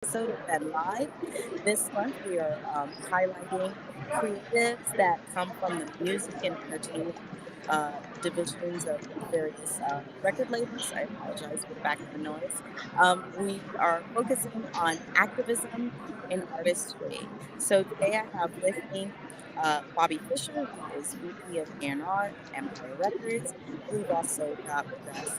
Episode of Ben Live. This month we are highlighting creatives that come from the music and entertainment divisions of various record labels. I apologize for the background noise. We are focusing on activism and artistry. So today I have with me Bobby Fisher, who is VP of A&R at Empire Records. We've also got with us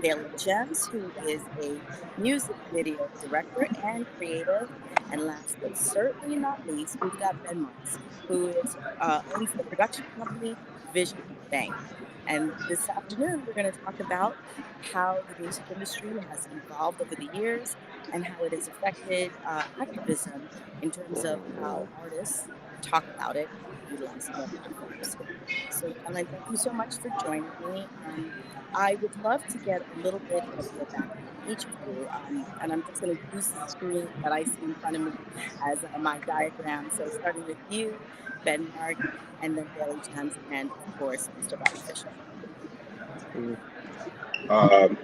Daily Gems, who is a music video director and creative. And last but certainly not least, we've got Ben Marks, who owns the production company Vision Bank. And this afternoon, we're going to talk about how the music industry has evolved over the years and how it has affected activism in terms of how artists talk about it and utilizing their platforms. So, gentlemen, thank you so much for joining me. I would love to get a little bit of your background, each of you, and I'm just going to use the screen that I see in front of me as my diagram. So, starting with you, Ben Mark, and then Daily Gems, and of course, Mr. Bobby Fisher.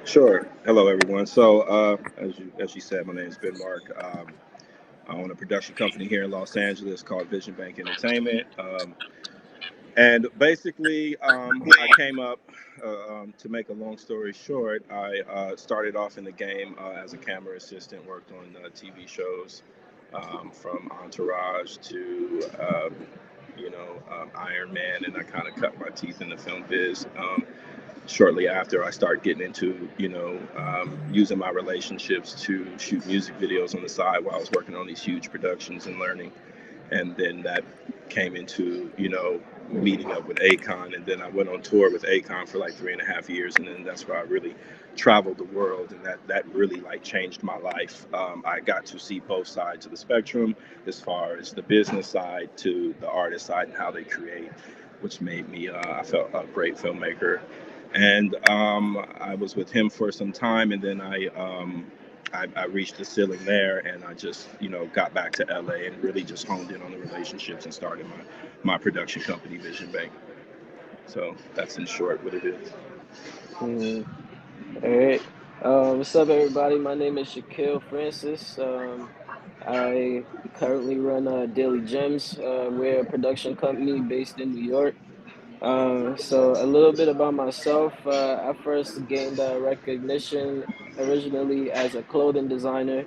Sure. Hello, everyone. So, as you said, my name is Ben Marc. I own a production company here in Los Angeles called Vision Bank Entertainment. And basically, I came up to make a long story short. I started off in the game as a camera assistant, worked on TV shows from Entourage to Iron Man, and I kind of cut my teeth in the film biz. Shortly after, I started getting into using my relationships to shoot music videos on the side while I was working on these huge productions and learning. And then that came into meeting up with Akon, and then I went on tour with Akon for like 3.5 years, and then that's where I really traveled the world, and that really like changed my life. I got to see both sides of the spectrum, as far as the business side to the artist side and how they create, which made me I felt a great filmmaker. And I was with him for some time, and then I reached the ceiling there, and I just got back to LA and really just honed in on the relationships and started my production company, Vision Bank. So that's in short what it is. Mm. All right. What's up, everybody? My name is Shaquille Francis. I currently run Daily Gems. We're a production company based in New York. So a little bit about myself. I first gained recognition originally as a clothing designer.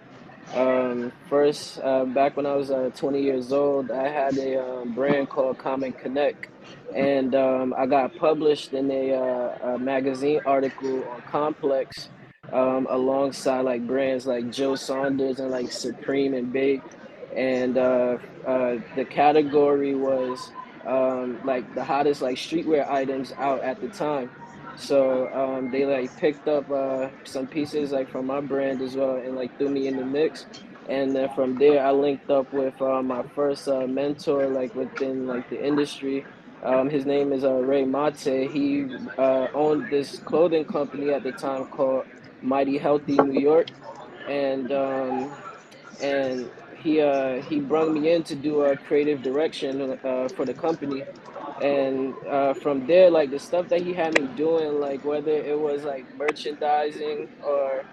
First, back when I was 20 years old, I had a brand called Common Connect, and I got published in a magazine article on Complex, alongside like brands like Joe Saunders and like Supreme and Big, and the category was like the hottest like streetwear items out at the time. So they like picked up some pieces like from my brand as well and like threw me in the mix. And then from there, I linked up with my first mentor like within like the industry. His name is Ray Mate. He owned this clothing company at the time called Mighty Healthy New York, and he brought me in to do a creative direction for the company. And from there, like the stuff that he had me doing, like whether it was like merchandising or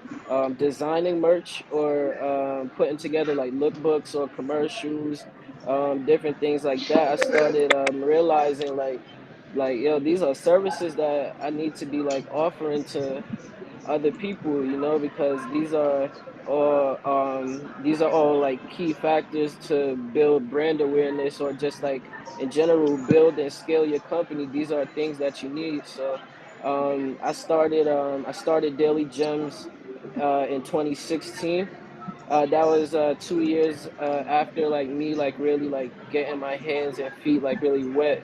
designing merch or putting together like lookbooks or commercials, different things like that, I started realizing like yo, these are services that I need to be like offering to other people, because these are all like key factors to build brand awareness, or just like in general build and scale your company. These are things that you need. So I started Daily Gems in 2016. That was 2 years after like me like really like getting my hands and feet like really wet,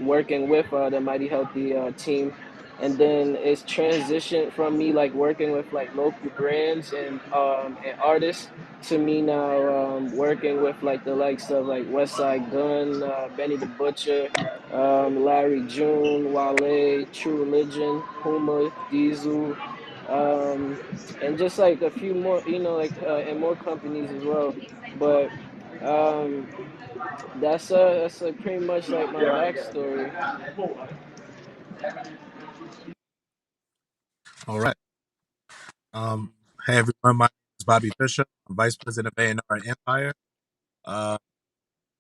working with the Mighty Healthy team. And then it's transitioned from me like working with like local brands and artists to me now working with like the likes of like West Side Gun, Benny the Butcher, Larry June, Wale, True Religion, Puma, Diesel, um, and just like a few more, like and more companies as well. But um, that's pretty much like my backstory. All right. Hey everyone, my Bobby Fischer. I'm Vice President of A&R at Empire. Uh,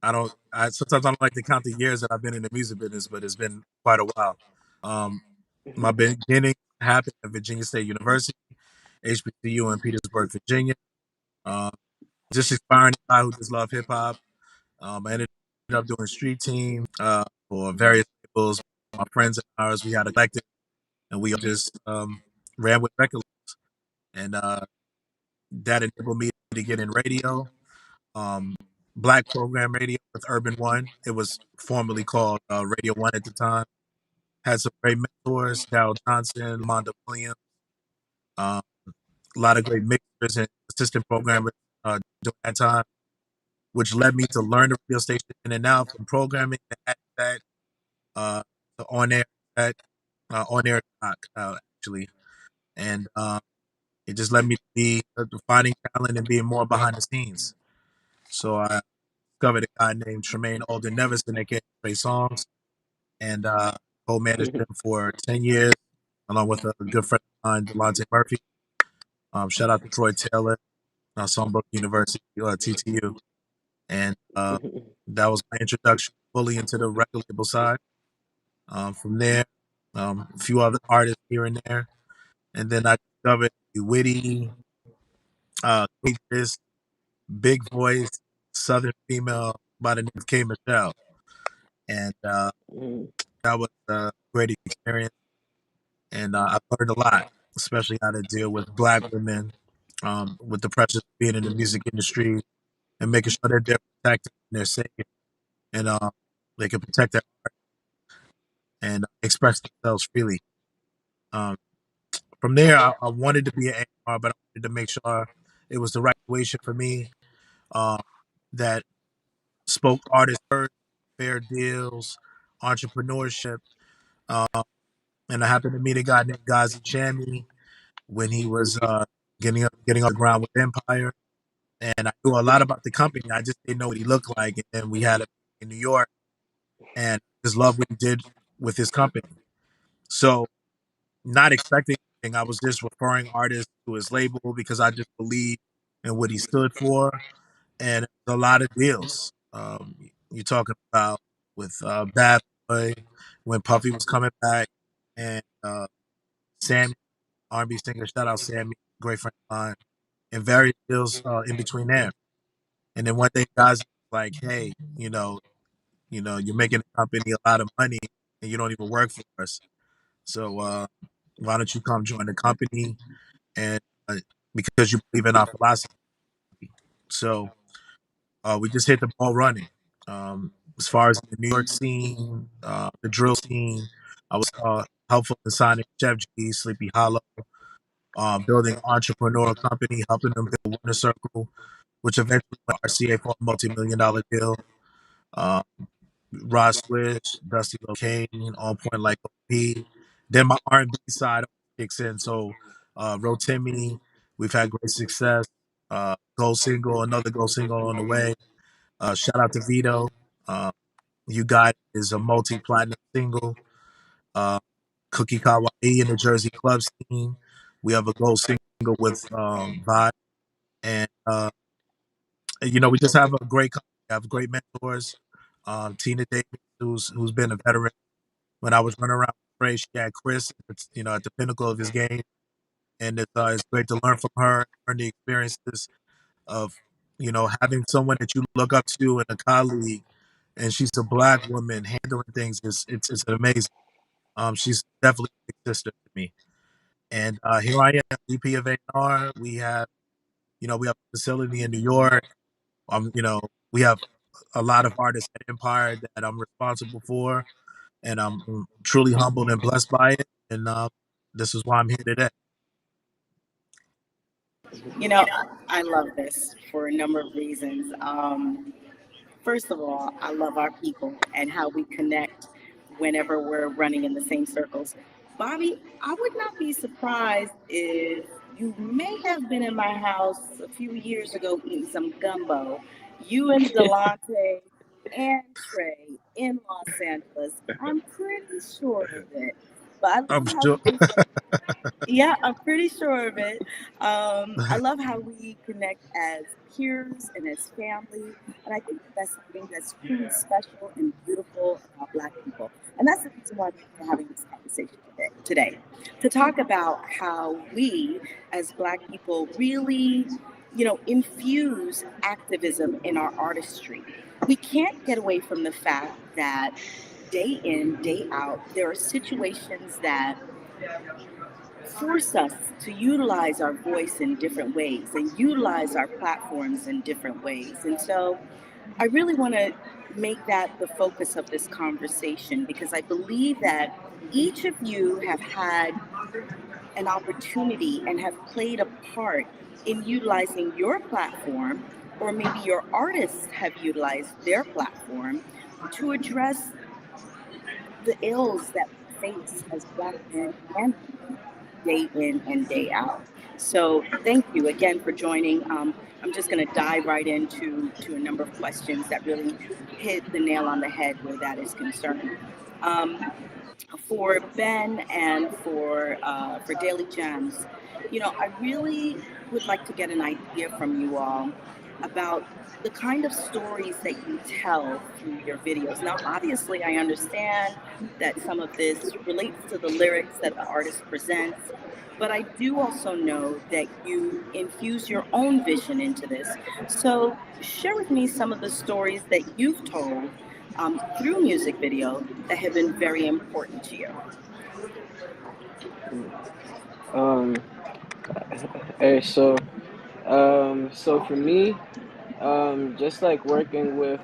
I sometimes I don't like to count the years that I've been in the music business, but it's been quite a while. Um, my beginning happened at Virginia State University, HBCU in Petersburg, Virginia. Um, just aspiring guy who just loved hip hop. I ended up doing street team for various labels. My friends and ours, we had a collective, and we just ran with record labels, and that enabled me to get in radio. Um, Black program radio with Urban One. It was formerly called Radio One at the time. Had some great mentors, Darryl Johnson, Lamonda Williams, um, a lot of great mixers and assistant programmers during that time, which led me to learn the radio station in and out from programming to that uh, to on air doc, actually, and it just led me to be finding talent and being more behind the scenes. So I discovered a guy named Tremaine Alden Nevison that came to play songs and co-managed him for 10 years, along with a good friend of mine, Delonte Murphy. Shout out to Troy Taylor, Songbrook University, TTU. And that was my introduction fully into the record label side. From there, a few other artists here and there. And then I discovered a witty, this big voice, Southern female by the name of K. Michelle. And that was a great experience. And I learned a lot, especially how to deal with Black women, with the pressures of being in the music industry and making sure that they're protected and they're safe and they can protect their and express themselves freely. Um, from there, I wanted to be an AR, but I wanted to make sure it was the right situation for me um, that spoke artists first, fair deals, entrepreneurship. Um, and I happened to meet a guy named Gazi Chami when he was getting off the ground with Empire. And I knew a lot about the company. I just didn't know what he looked like. And then we had a in New York and just loved what he did with his company. So not expecting anything. I was just referring artists to his label because I just believed in what he stood for. And a lot of deals. You're talking about with Bad Boy when Puffy was coming back and Sammy, R&B singer, shout out Sammy, great friend of mine, and various deals in between there. And then one day, guys like, hey, you're making the company a lot of money and you don't even work for us. So why don't you come join the company? And because you believe in our philosophy. So we just hit the ball running. As far as the New York scene, the drill scene, I was helpful in signing Chef G, Sleepy Hollow, building entrepreneurial company, helping them build Winner Circle, which eventually went RCA for a multi-million-dollar deal. Uh, Rod Switch, Dusty Locane, On Point Like OP. Then my R&B side kicks in. So Rotimi, we've had great success. Gold single, another gold single on the way. Shout out to Vito. Uh, you Got is a multi-platinum single. Uh, Cookie Kawaii in the Jersey club scene. We have a gold single with Vibe. And, we just have a great company. We have great mentors. Tina Davis, who's been a veteran. When I was running around with Trey, she had Chris, at the pinnacle of his game. And it's great to learn from her, learn the experiences of, having someone that you look up to and a colleague, and she's a Black woman handling things. It's amazing. She's definitely a big sister to me. And here I am, VP of A&R. We have a facility in New York. We have a lot of artists at Empire that I'm responsible for, and I'm truly humbled and blessed by it. And this is why I'm here today. I love this for a number of reasons. First of all, I love our people and how we connect whenever we're running in the same circles. Bobby, I would not be surprised if you may have been in my house a few years ago eating some gumbo. You and Delonte and Trey in Los Angeles. I'm pretty sure of it. But I love I'm how sure. we connect. Yeah, I'm pretty sure of it. I love how we connect as peers and as family, and I think that that's something that's truly special and beautiful about Black people. And that's the reason why we're having this conversation today, to talk about how we, as Black people, really, infuse activism in our artistry. We can't get away from the fact that day in, day out, there are situations that force us to utilize our voice in different ways and utilize our platforms in different ways. And so I really want to make that the focus of this conversation because I believe that each of you have had an opportunity and have played a part in utilizing your platform, or maybe your artists have utilized their platform to address the ills that we face as Black men and women day in and day out. So thank you again for joining. I'm just going to dive right into a number of questions that really hit the nail on the head where that is concerned. Um, for Ben and for Daily Gems, I really would like to get an idea from you all about the kind of stories that you tell through your videos. Now, obviously, I understand that some of this relates to the lyrics that the artist presents, but I do also know that you infuse your own vision into this. So, share with me some of the stories that you've told through music video that have been very important to you. Um, hey, so for me, just like working with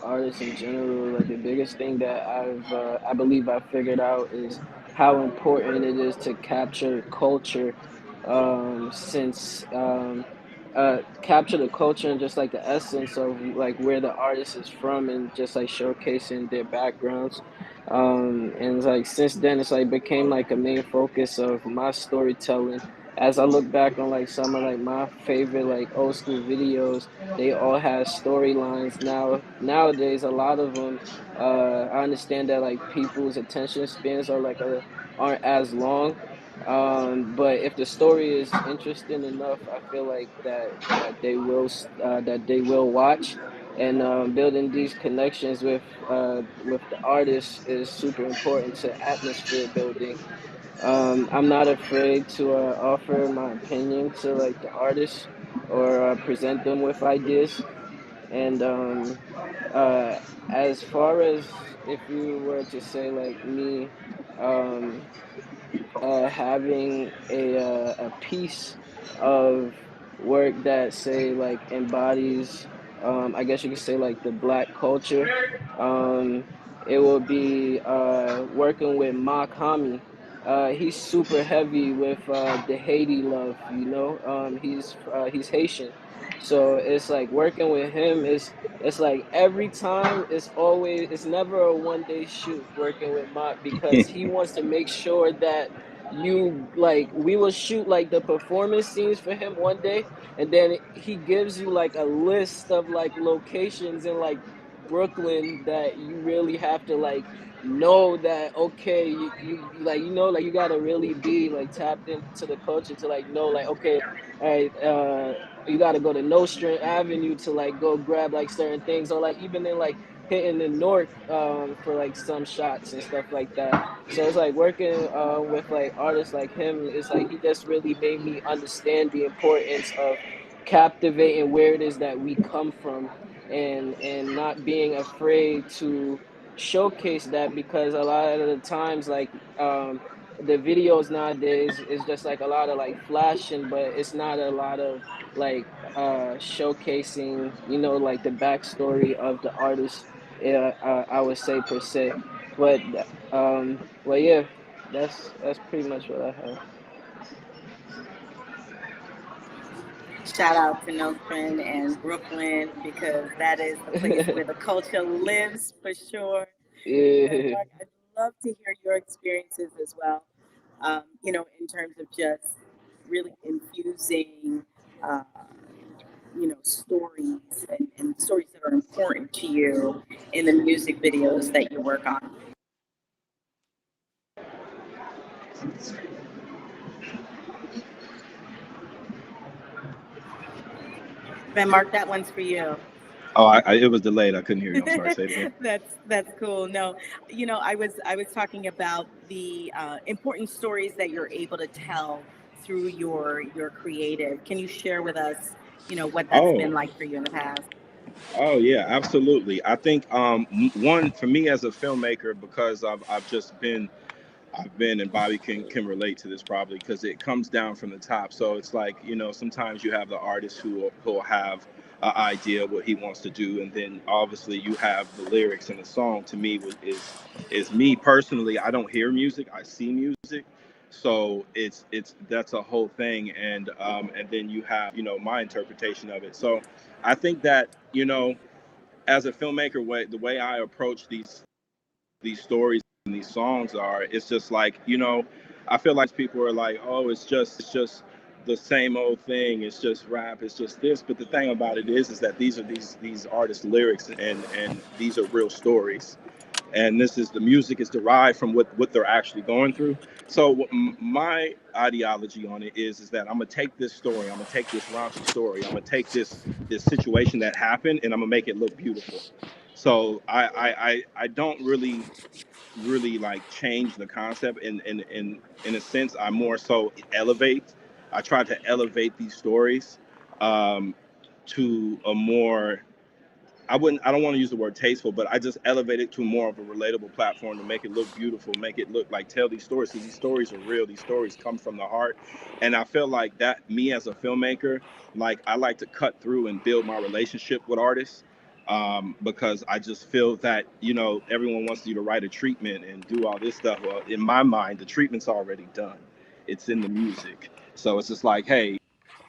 artists in general, like the biggest thing that I believe I figured out is how important it is to capture culture, since capture the culture and just like the essence of like where the artist is from and just like showcasing their backgrounds. And it's like since then it's like became like a main focus of my storytelling. As I look back on like some of like my favorite like old school videos, they all have storylines. Nowadays, a lot of them, I understand that like people's attention spans are like aren't as long. But if the story is interesting enough, I feel like that they will watch. And building these connections with the artist is super important to atmosphere building. I'm not afraid to offer my opinion to like the artists or present them with ideas. And uh, as far as if you were to say like me, um, having a piece of work that say like embodies, I guess you could say like the Black culture. It will be working with Marc. He's super heavy with the Haiti love, you know. He's Haitian, so it's like working with him is it's like every time it's never a 1 day shoot working with Marc because he wants to make sure that you like we will shoot like the performance scenes for him 1 day, and then he gives you like a list of like locations in like Brooklyn that you really have to like know that okay you like like you gotta really be like tapped into the culture to like know like okay, all right, you gotta go to Nostrand Avenue to like go grab like certain things, or like even in like hitting the North for like some shots and stuff like that. So it's like working with like artists like him is like he just really made me understand the importance of captivating where it is that we come from, and not being afraid to showcase that, because a lot of the times like the videos nowadays is just like a lot of like flashing, but it's not a lot of like showcasing, like the backstory of the artist, I would say per se. But well, yeah, that's pretty much what I have. Shout out to Nostrand and Brooklyn because that is the place where the culture lives for sure. And Yeah. Mark, I'd love to hear your experiences as well. In terms of just really infusing, uh, stories and stories that are important to you in the music videos that you work on. And Mark, that one's for you. Oh, it was delayed. I couldn't hear you. I'm sorry. Say it again. That's cool. No, I was talking about the important stories that you're able to tell through your creative. Can you share with us, what that's Oh, been like for you in the past? oh yeah, absolutely. I think one for me as a filmmaker, because I've just been I've been, and Bobby can relate to this probably, because it comes down from the top. So it's like, sometimes you have the artist who'll have an idea what he wants to do, and then obviously you have the lyrics, and the song to me is me personally. I don't hear music, I see music. So it's that's a whole thing, and then you have my interpretation of it. So I think that as a filmmaker, the way I approach these stories and these songs are, it's just like, I feel like people are like, oh, it's just the same old thing, it's just rap, it's just this. But the thing about it is that these are these artists lyrics, and these are real stories, and this is the music is derived from what they're actually going through. So my ideology on it is that I'm gonna take this story, I'm gonna take this raunchy story, I'm gonna take this situation that happened, and I'm gonna make it look beautiful. So I don't really like change the concept. In a sense, I more so elevate. I try to elevate these stories um, to a more, I don't want to use the word tasteful, but I just elevate it to more of a relatable platform to make it look beautiful, make it look like, tell these stories, because these stories are real, these stories come from the heart. And I feel like that, me as a filmmaker, like, I like to cut through and build my relationship with artists, because I just feel that everyone wants you to write a treatment and do all this stuff. Well, in my mind, the treatment's already done, it's in the music. So it's just like, hey,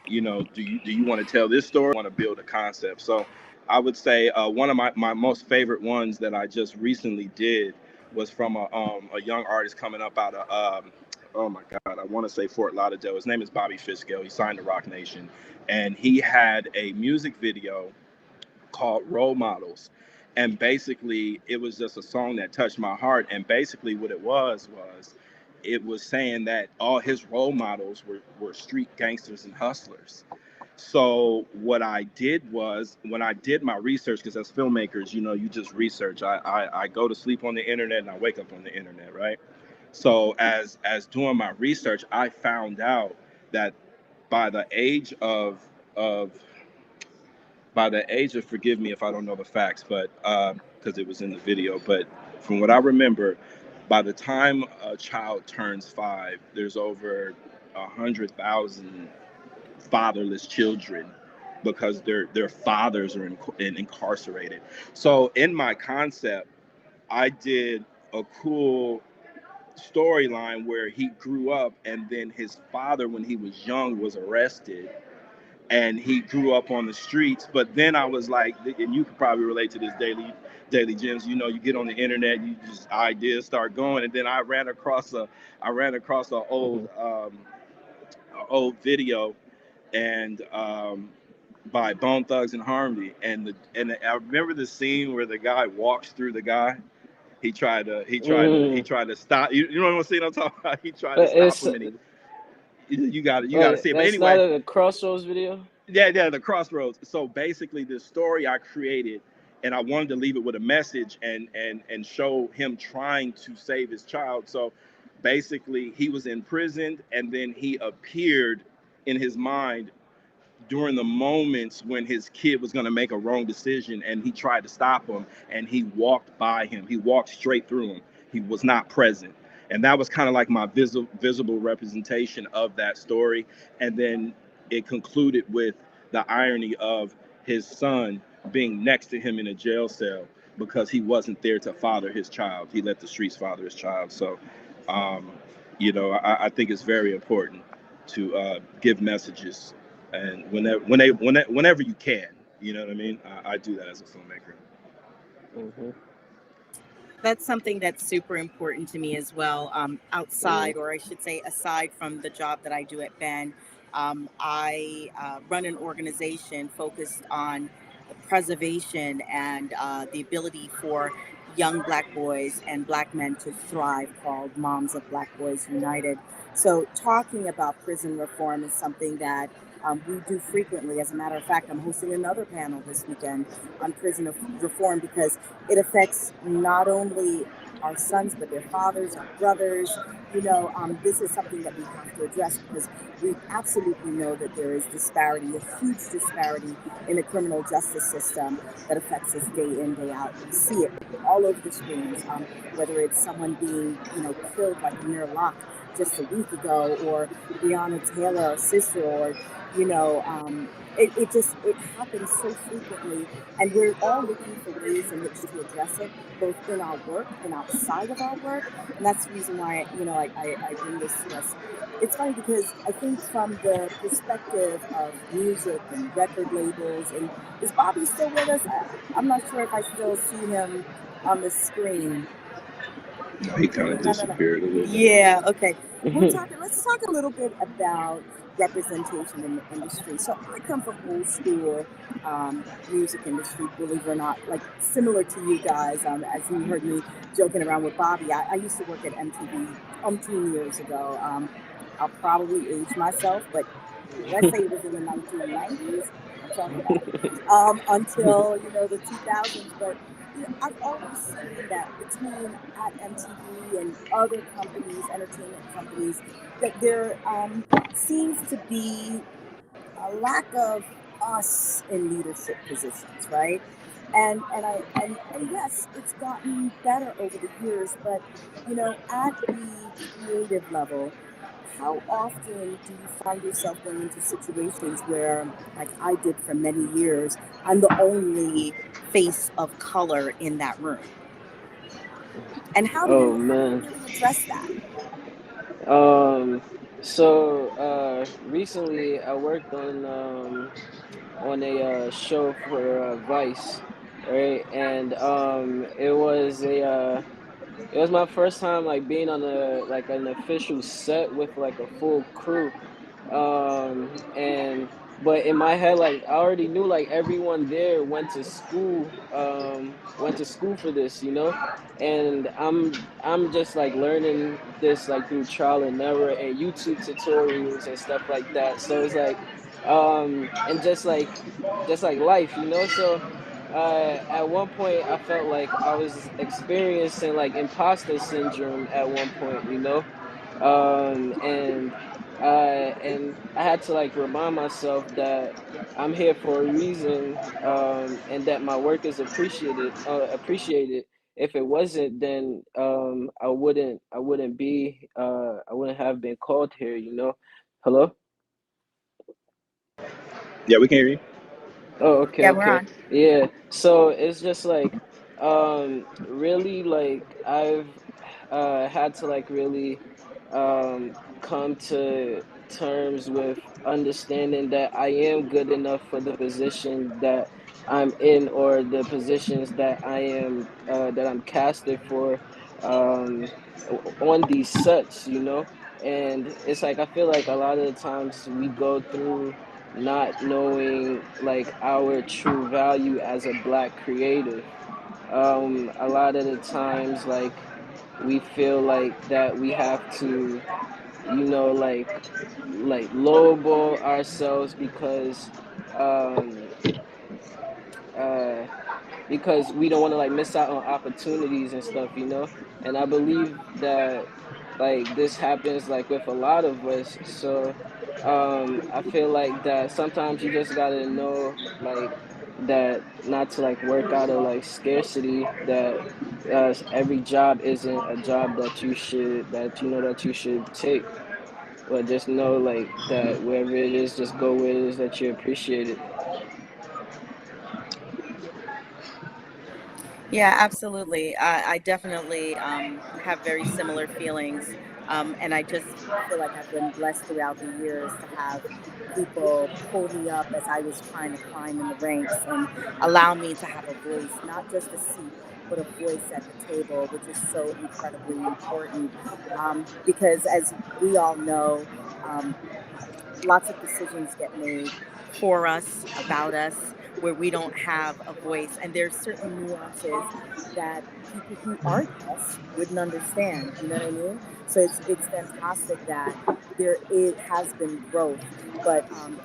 do you want to tell this story? Want to build a concept? So I would say one of my most favorite ones that I just recently did was from a young artist coming up out of oh my God, I want to say Fort Lauderdale. His name is Bobby Fiscale. He signed to Rock Nation, and he had a music video called Role Models. And basically, it was just a song that touched my heart. And basically, what it was it was saying that all his role models were street gangsters and hustlers. So what I did was, when I did my research, because as filmmakers, you just research. I go to sleep on the internet and I wake up on the internet, right? So as doing my research, I found out that by the age of forgive me if I don't know the facts, but because it was in the video, but from what I remember, by the time a child turns 5, there's over 100,000 fatherless children because their fathers are incarcerated. So in my concept, I did a cool storyline where he grew up, and then his father, when he was young, was arrested, and he grew up on the streets. But then I was like, and you could probably relate to this, daily gems. You get on the internet, you just ideas start going, and then I ran across a old video, and by Bone Thugs and Harmony, and I remember the scene where the guy walks through the guy. He Mm. tried to stop. You know what I'm saying? I'm talking about. He tried to stop It's him, and you got to see it. But that's not anyway, a Crossroads video. yeah, the crossroads. So basically, this story I created, and I wanted to leave it with a message, and show him trying to save his child. So basically, he was imprisoned, and then he appeared in his mind during the moments when his kid was going to make a wrong decision, and he tried to stop him, and he walked by him, he walked straight through him, he was not present. And that was kind of like my visible representation of that story. And then it concluded with the irony of his son being next to him in a jail cell because he wasn't there to father his child, he let the streets father his child. So um, I think it's very important to give messages, and whenever you can, you know what I mean. I do that as a filmmaker. Hmm. That's something that's super important to me as well. Hmm. Outside, or I should say, aside from the job that I do at Ben, I run an organization focused on the preservation and the ability for young black boys and black men to thrive, called Moms of Black Boys United. So, talking about prison reform is something that we do frequently. As a matter of fact, I'm hosting another panel this weekend on reform because it affects not only our sons, but their fathers, our brothers. This is something that we have to address because we absolutely know that there is disparity, a huge disparity in the criminal justice system that affects us day in, day out. We see it all over the screens, whether it's someone being, killed like Amir Locke just a week ago, or Breonna Taylor, our sister, or, you know, um, it happens so frequently, and we're all looking for ways in which to address it, both in our work and outside of our work. And that's the reason why, I bring this to us. It's funny because I think from the perspective of music and record labels, and is Bobby still with us? I'm not sure if I still see him on the screen. No, he kind of No, no, no. disappeared a little bit. Yeah, okay. Let's talk a little bit about representation in the industry. So I come from old school music industry, believe it or not, like similar to you guys. As you heard me joking around with Bobby, I used to work at MTV umpteen years ago. I'll probably age myself, but let's say it was in the 1990s. I'm talking about it. Until the 2000s. But I've always seen that between at MTV and other companies, entertainment companies, that there seems to be a lack of us in leadership positions, right? And yes, it's gotten better over the years, but at the creative level, how often do you find yourself going into situations where, like I did for many years, I'm the only face of color in that room? And Oh how do you man. really address that? Um. So recently I worked on a show for Vice, right? And it was my first time like being on a like an official set with like a full crew. And but in my head, like I already knew like everyone there went to school for this, and I'm just like learning this like through trial and error and YouTube tutorials and stuff like that. So it's like and just like life, so at one point I felt like I was experiencing like imposter syndrome at one point, and and I had to like remind myself that I'm here for a reason, and that my work is appreciated. If it wasn't, then I wouldn't have been called here. Hello. Yeah, we can hear you. Oh, okay, Yeah, we're okay. on. Yeah. So it's just like really like I've had to like really come to terms with understanding that I am good enough for the position that I'm in, or the positions that I'm casted for on these sets. And it's like I feel like a lot of the times we go through not knowing like our true value as a black creative. A lot of the times like we feel like that we have to, like lowball ourselves um uh because we don't want to like miss out on opportunities and stuff. And I believe that like this happens like with a lot of us. So I feel like that sometimes you just gotta know like that not to like work out of like scarcity, that every job isn't a job that you should take, but just know like that wherever it is, just go where it is that you appreciate it. Yeah, absolutely. I definitely have very similar feelings. And I just feel like I've been blessed throughout the years to have people pull me up as I was trying to climb in the ranks and allow me to have a voice, not just a seat, but a voice at the table, which is so incredibly important. Because as we all know, um, lots of decisions get made for us, about us. where we don't have a voice, and there's certain nuances that people who aren't us wouldn't understand. You know what I mean? So it's fantastic that it has been growth, but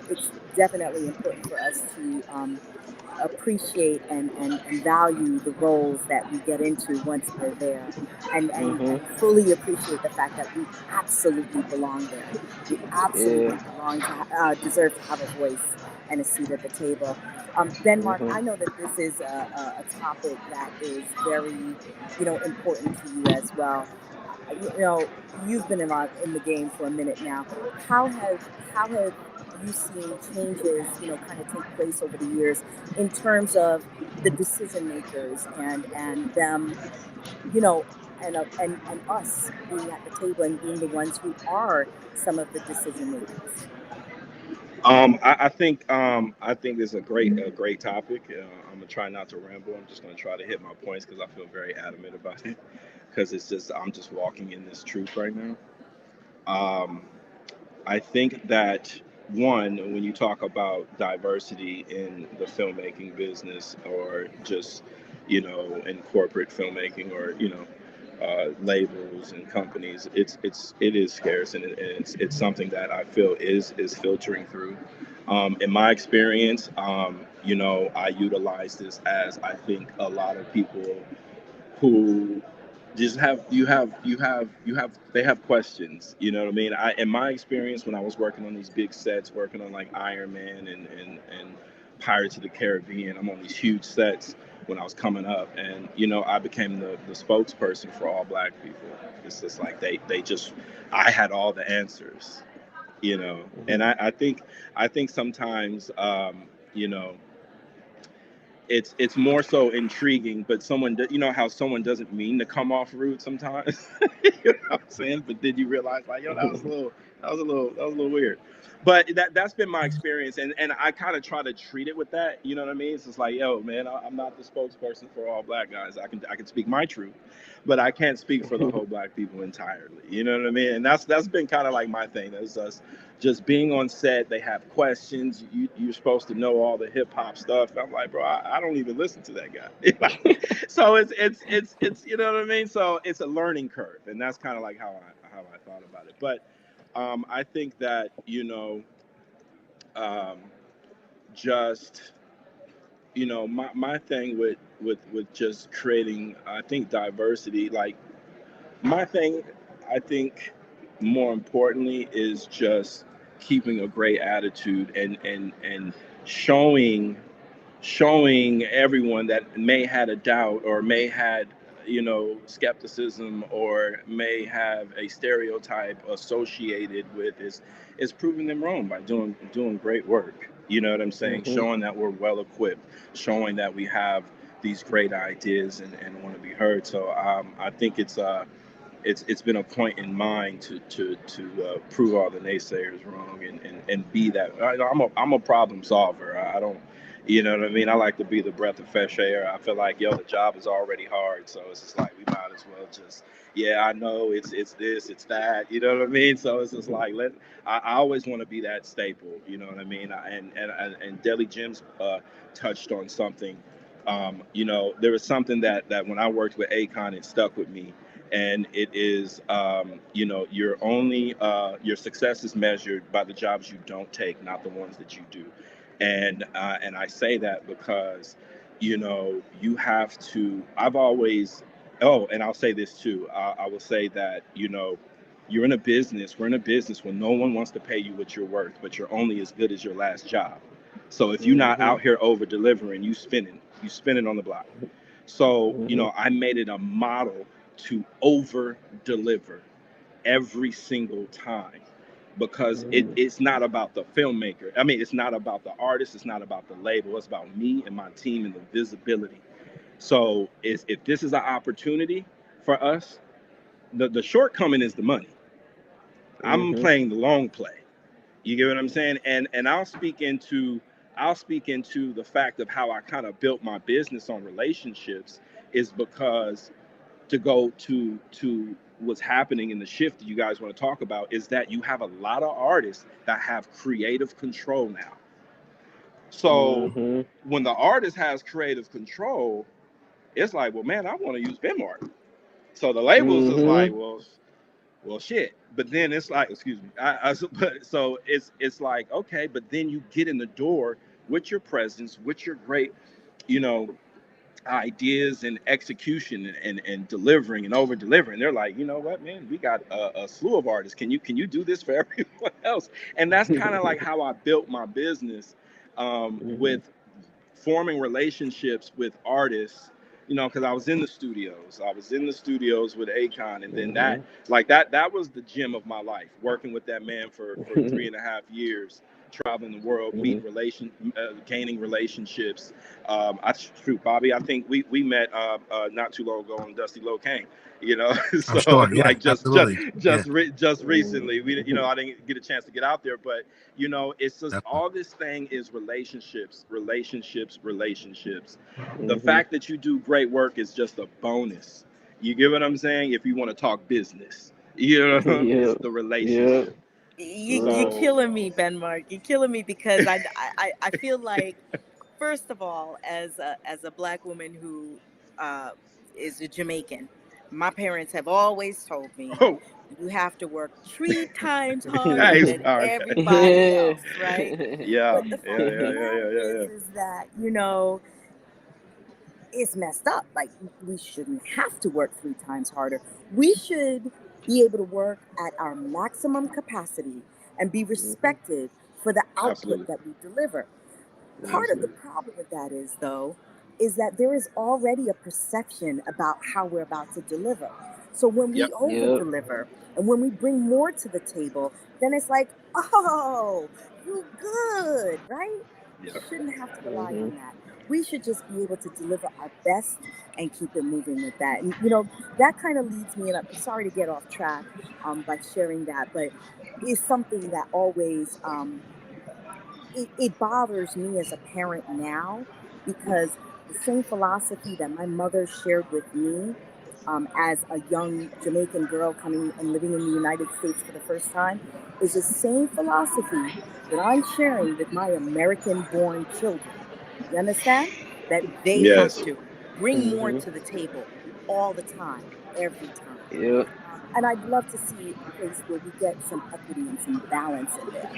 it's definitely important for us to appreciate and value the roles that we get into once we're there, Mhm. and fully appreciate the fact that we absolutely belong there. We Yeah. absolutely deserve to have a voice and a seat at the table. Then, Mark, Mhm. I know that this is a topic that is very, important to you as well. You've been in the game for a minute now. How have you seen changes, kind of take place over the years in terms of the decision makers and them, you know, and us being at the table and being the ones who are some of the decision makers. I think this is a great topic. I'm gonna try not to ramble. I'm just gonna try to hit my points because I feel very adamant about it. Because I'm just walking in this truth right now. Um, I think that one, when you talk about diversity in the filmmaking business, or just in corporate filmmaking, or labels and companies, it is scarce, and it's something that I feel is filtering through. In my experience, I utilize this as I think a lot of people who just have they have questions. You know what I mean? In my experience, when I was working on these big sets, working on like Iron Man and Pirates of the Caribbean, I'm on these huge sets when I was coming up, and I became the spokesperson for all black people. It's just like they just I had all the answers. And Mhm. I think sometimes you know it's more so intriguing, but how someone doesn't mean to come off rude sometimes. You know what I'm saying? But then you realize, like, yo, that was a little weird. But that's been my experience, and I kind of try to treat it with that. You know what I mean? It's just like, yo, man, I'm not the spokesperson for all black guys. I can speak my truth, but I can't speak for the whole black people entirely. You know what I mean? And that's been kind of like my thing. Is us just being on set. They have questions. You're supposed to know all the hip hop stuff. I'm like, bro, I don't even listen to that guy. So it's you know what I mean. So it's a learning curve, and that's kind of like how I thought about it. But I think that um, just my thing with just creating, I think, diversity, like my thing, I think, more importantly, is just keeping a great attitude, and showing showing everyone that may had a doubt, or may had skepticism, or may have a stereotype associated with, is proving them wrong by doing great work. You know what I'm saying? Mhm. Showing that we're well equipped, showing that we have these great ideas, and want to be heard. So I think it's been a point in mind to prove all the naysayers wrong, and be that. I'm a problem solver. I don't, you know what I mean. I like to be the breath of fresh air. I feel like, yo, the job is already hard, so it's just like we might as well just, yeah, I know it's this, it's that. You know what I mean? So it's just Mhm. like, I always want to be that staple. You know what I mean? And Deli Jim's touched on something. There was something that when I worked with Akon, it stuck with me, and it is your success is measured by the jobs you don't take, not the ones that you do. And I say that because you have to. I've always. Oh, and I'll say this too. I will say that you're in a business. We're in a business where no one wants to pay you what you're worth, but you're only as good as your last job. So if you're not Mhm. out here over delivering, you spinning on the block. So, Mhm. I made it a model to over deliver every single time, because Mhm. it's not about the filmmaker. I mean, it's not about the artist. It's not about the label. It's about me and my team and the visibility. So, if this is an opportunity for us, the shortcoming is the money. I'm Mhm. playing the long play. You get what I'm saying? And I'll speak into the fact of how I kind of built my business on relationships, is because to go to what's happening in the shift that you guys want to talk about, is that you have a lot of artists that have creative control now. So Mhm. when the artist has creative control, it's like, well, man, I want to use Marc. So the labels is like, Mhm. well, shit. But then it's like, excuse me. But so it's like, okay, but then you get in the door with your presence, with your great, you know, ideas and execution and delivering and over delivering. They're like, you know what, man, we got a slew of artists. Can you do this for everyone else? And that's kind of like how I built my business, Mhm. with forming relationships with artists, because I was in the studios with Akon, and then that, Mhm. like that was the gem of my life, working with that man for Mhm. 3.5 years, traveling the world, Mhm. gaining relationships. True, Bobby, I think we met not too long ago on Dusty Locane. I'm So sure. Yeah, like absolutely. Yeah, just Mhm. recently, I didn't get a chance to get out there, but it's just definitely. all this thing is relationships, relationships, relationships. The Mhm. fact that you do great work is just a bonus. You get what I'm saying? If you want to talk business, it's Yep. the Yep. relationship. You're Right. So, killing me, Ben Mark. You're killing me because I feel like, first of all, as a black woman who uh, is a Jamaican, my parents have always told me oh, you have to work 3 times harder nice. than Okay. everybody else, right? Yeah, But the yeah, fact of the yeah, yeah, matter yeah, yeah, yeah. is that, it's messed up. Like, we shouldn't have to work 3 times harder. We should be able to work at our maximum capacity and be Mhm. respected for the output Absolutely, that we deliver. Part of the absolutely. problem with that is, though, is that there is already a perception about how we're about to deliver. So when we Yep. over Yep. deliver and when we bring more to the table, then it's like, oh, you good, right? We Yep. shouldn't have to rely Mhm. on that. We should just be able to deliver our best and keep it moving with that. And, that kind of leads me, and I'm sorry to get off track by sharing that, but is something that always it bothers me as a parent now, because the same philosophy that my mother shared with me as a young Jamaican girl coming and living in the United States for the first time is the same philosophy that I'm sharing with my American born children. You understand? That they have Yes. to bring more Mhm. to the table all the time, every time. Yep. And I'd love to see a place where we get some equity and some balance in there.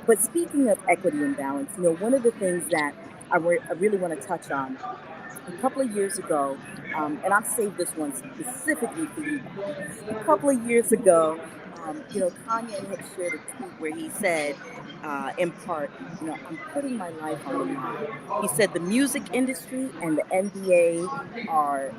But speaking of equity and balance, one of the things that I really want to touch on a couple of years ago, and I've saved this one specifically for you, Bobby. A couple of years ago, Kanye had shared a tweet where he said, in part, I'm putting my life on the line. He said the music industry and the NBA are,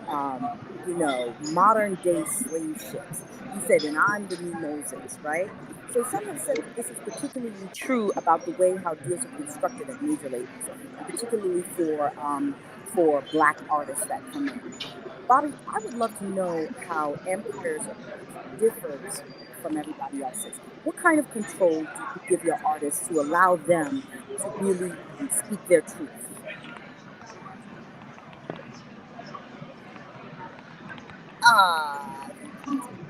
modern day slave ships. He said, and I'm the new Moses, right? So some have said that this is particularly true about the way how deals are constructed at major labels, and particularly for black artists that come in. Bobby, I would love to know how Empire's approach differs from everybody else's. What kind of control do you give your artists to allow them to really speak their truth? I think we lost him.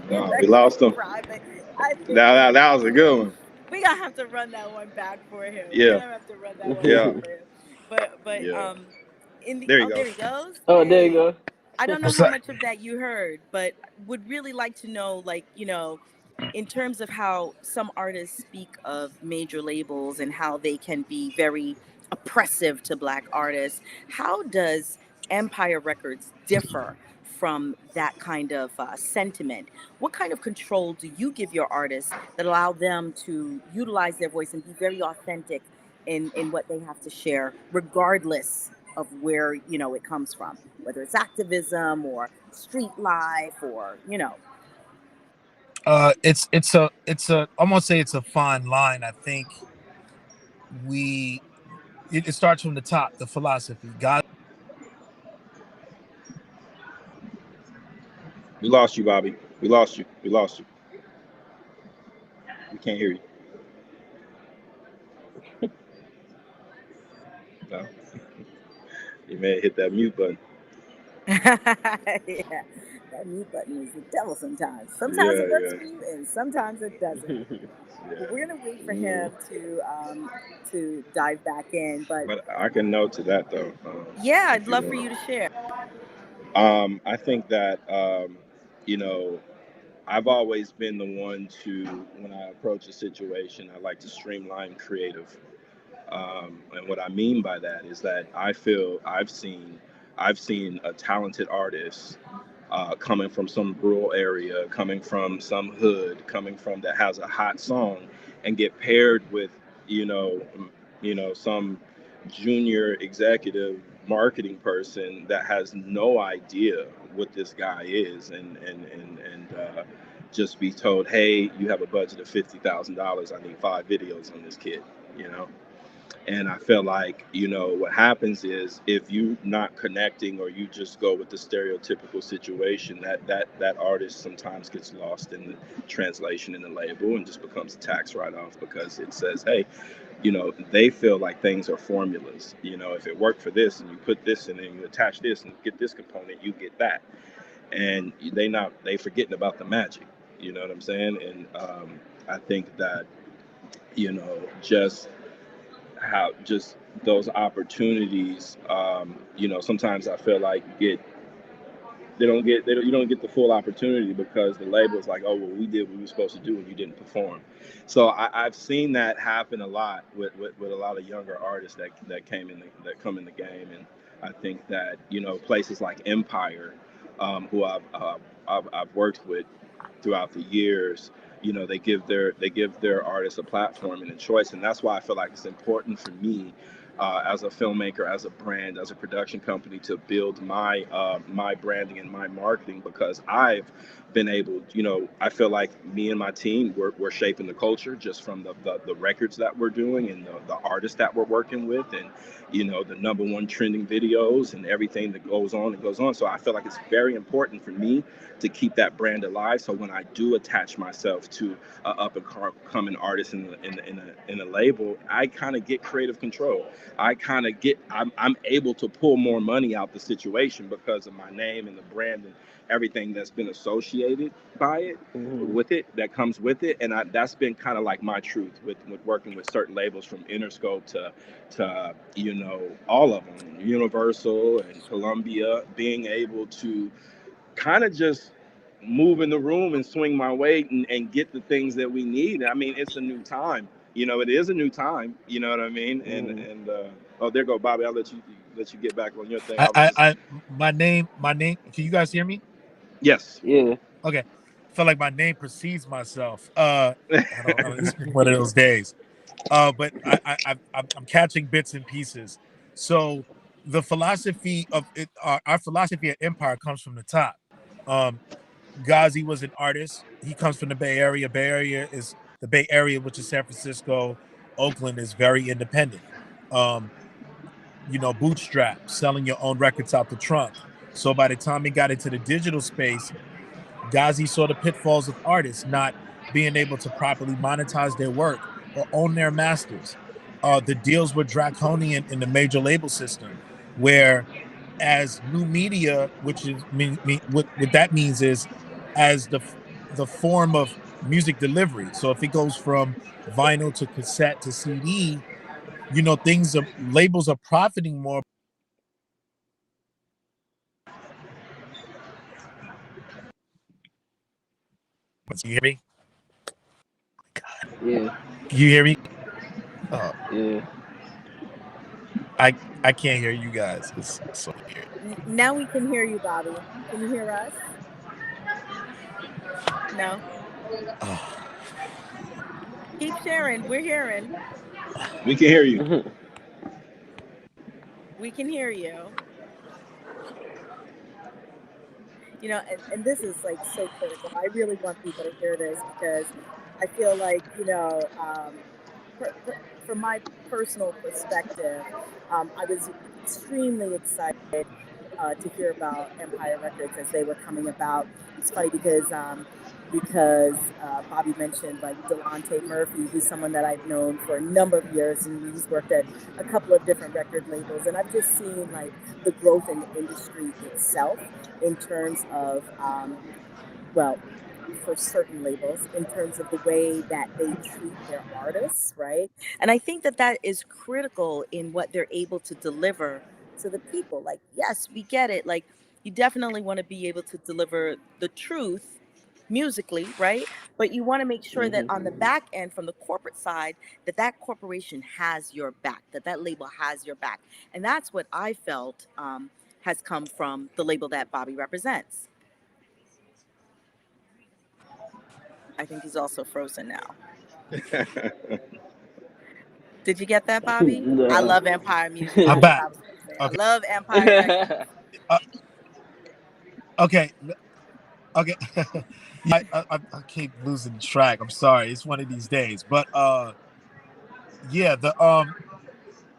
We That could be lost them. private. I think Now we that was a lost good him. one. We gotta have to run that one back for him. We're Yeah, gonna have to run that one yeah, back for him. But yeah. in the There you oh, go. there he goes. Oh, there you Hey, go. I don't know What's how that? much of that you heard, but would really like to know, like, in terms of how some artists speak of major labels and how they can be very oppressive to black artists. How does Empire Records differ from that kind of sentiment? What kind of control do you give your artists that allow them to utilize their voice and be very authentic in what they have to share, regardless of where it comes from, whether it's activism or street life or It's a I'm gonna say it's a fine line. I think we it starts from the top, the philosophy. God. We lost you, Bobby. We lost you. We lost you. We can't hear you. No, you may hit that mute button. yeah. That mute button is the devil sometimes. Sometimes Yeah, it works yeah, for you, and sometimes it doesn't. Well, yeah. we're gonna wait for Yeah. him to dive back in, but But I can note to that though, yeah, I'd if you love for want. you to share. I think that you know, I've always been the one to, when I approach a situation, I like to streamline creative. And what I mean by that is that I feel I've seen a talented artist coming from some rural area, coming from some hood, coming from that has a hot song, and get paired with you know some junior executive marketing person that has no idea what this guy is, and just be told, hey, you have a budget of $50,000. I need 5 videos on this kid. You know, and I feel like, what happens is if you not connecting or you just go with the stereotypical situation, that artist sometimes gets lost in the translation in the label and just becomes a tax write-off because it says, hey, they feel like things are formulas. If it worked for this and you put this in and you attach this and get this component, you get that. And they forgetting about the magic. You know what I'm saying? And I think that, just how just those opportunities, sometimes I feel like you don't get the full opportunity because the label is like, oh well, we did what we were supposed to do and you didn't perform. So I've seen that happen a lot with a lot of younger artists that come in the game. And I think that places like Empire, who I've worked with throughout the years, they give their artists a platform and a choice. And that's why I feel like it's important for me, as a filmmaker, as a brand, as a production company, to build my branding and my marketing, because I've been able, I feel like me and my team, we're shaping the culture just from the records that we're doing and the artists that we're working with, and the number one trending videos and everything that goes on and goes on. So I feel like it's very important for me to keep that brand alive. So when I do attach myself to up and coming artist in a label, I kind of get creative control. I'm able to pull more money out the situation because of my name and the brand and everything that's been associated by it, Mhm. with it, that comes with it. And that's been kind of like my truth with working with certain labels, from Interscope to all of them, Universal and Columbia, being able to kind of just move in the room and swing my weight and get the things that we need. I mean, it's a new time. It is a new time. You know what I mean? Mhm. Oh, there go Bobby. I'll let you get back on your thing. I, I was I, just I, my name. Can you guys hear me? yes. Yeah. Okay. I feel like my name precedes myself. I don't. It's one of those days. But I'm catching bits and pieces. So the philosophy of it, our philosophy at Empire comes from the top. Um, Ghazi was an artist. He comes from the Bay Area. The Bay Area, which is San Francisco. Oakland is very independent. Um, bootstrap, selling your own records out the trunk. So by the time he got into the digital space, Ghazi saw the pitfalls of artists not being able to properly monetize their work or own their masters. The deals were draconian in the major label system, where as new media, which is what that means is as the form of music delivery. So if it goes from vinyl to cassette to CD, labels are profiting more. Can you hear me? Yeah. Can you hear me? Oh, Yeah. I can't hear you guys. It's so weird. Now we can hear you, Bobby. Can you hear us? No. Oh. Keep sharing. We're hearing. We can hear you. Mhm. We can hear you. And this is like so critical. I really want people to hear this because I feel like, for, for, from my personal perspective, I was extremely excited to hear about Empire Records as they were coming about. It's funny because, because Bobby mentioned like Delonte Murphy. He's someone that I've known for a number of years, and he's worked at a couple of different record labels. And I've just seen like the growth in the industry itself in terms of well, for certain labels in terms of the way that they treat their artists, right? And I think that that is critical in what they're able to deliver to the people. Like, yes, we get it. Like, you definitely want to be able to deliver the truth musically, right? But you want to make sure that on the back end, from the corporate side, that that corporation has your back, that that label has your back. And that's what I felt has come from the label that Bobby represents. I think he's also frozen now. Did you get that, Bobby? I No. love Empire Music. I'm That's what back. I was going to say. I Okay. love Empire Records. Uh, okay. Okay. Yeah, I keep losing track. I'm sorry. It's one of these days. But yeah, the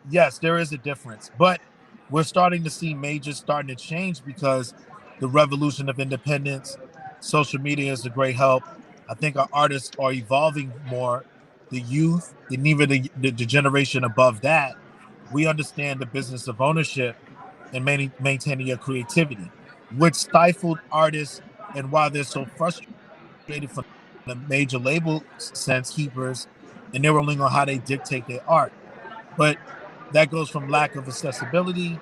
yes, there is a difference. But we're starting to see majors starting to change because the revolution of independence, social media is a great help. I think our artists are evolving more. The youth, and even the generation above that, we understand the business of ownership and maintaining your creativity, which stifled artists, and why they're so frustrated from the major label sense keepers, and they're rolling on how they dictate their art. But that goes from lack of accessibility.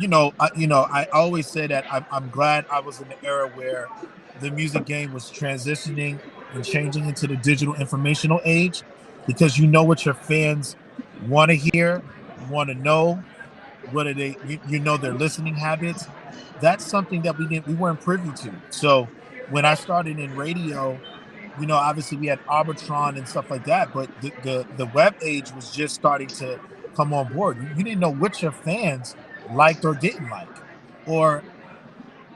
I always say that I'm glad I was in the era where the music game was transitioning and changing into the digital informational age, because you know what your fans want to hear, want to know, what are they, their listening habits. That's something that we weren't privy to. So when I started in radio, obviously we had Arbitron and stuff like that, but the web age was just starting to come on board. You didn't know what your fans liked or didn't like, or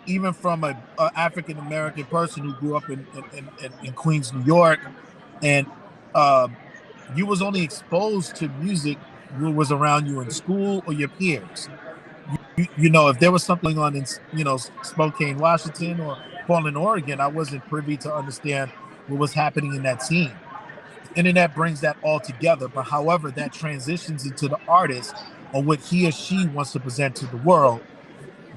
even from a African American person who grew up in Queens, New York, and um, you was only exposed to music who was around you in school or your peers. If there was something on in Spokane, Washington, or Portland, Oregon, I wasn't privy to understand what was happening in that scene. The internet brings that all together, but however, that transitions into the artist on what he or she wants to present to the world,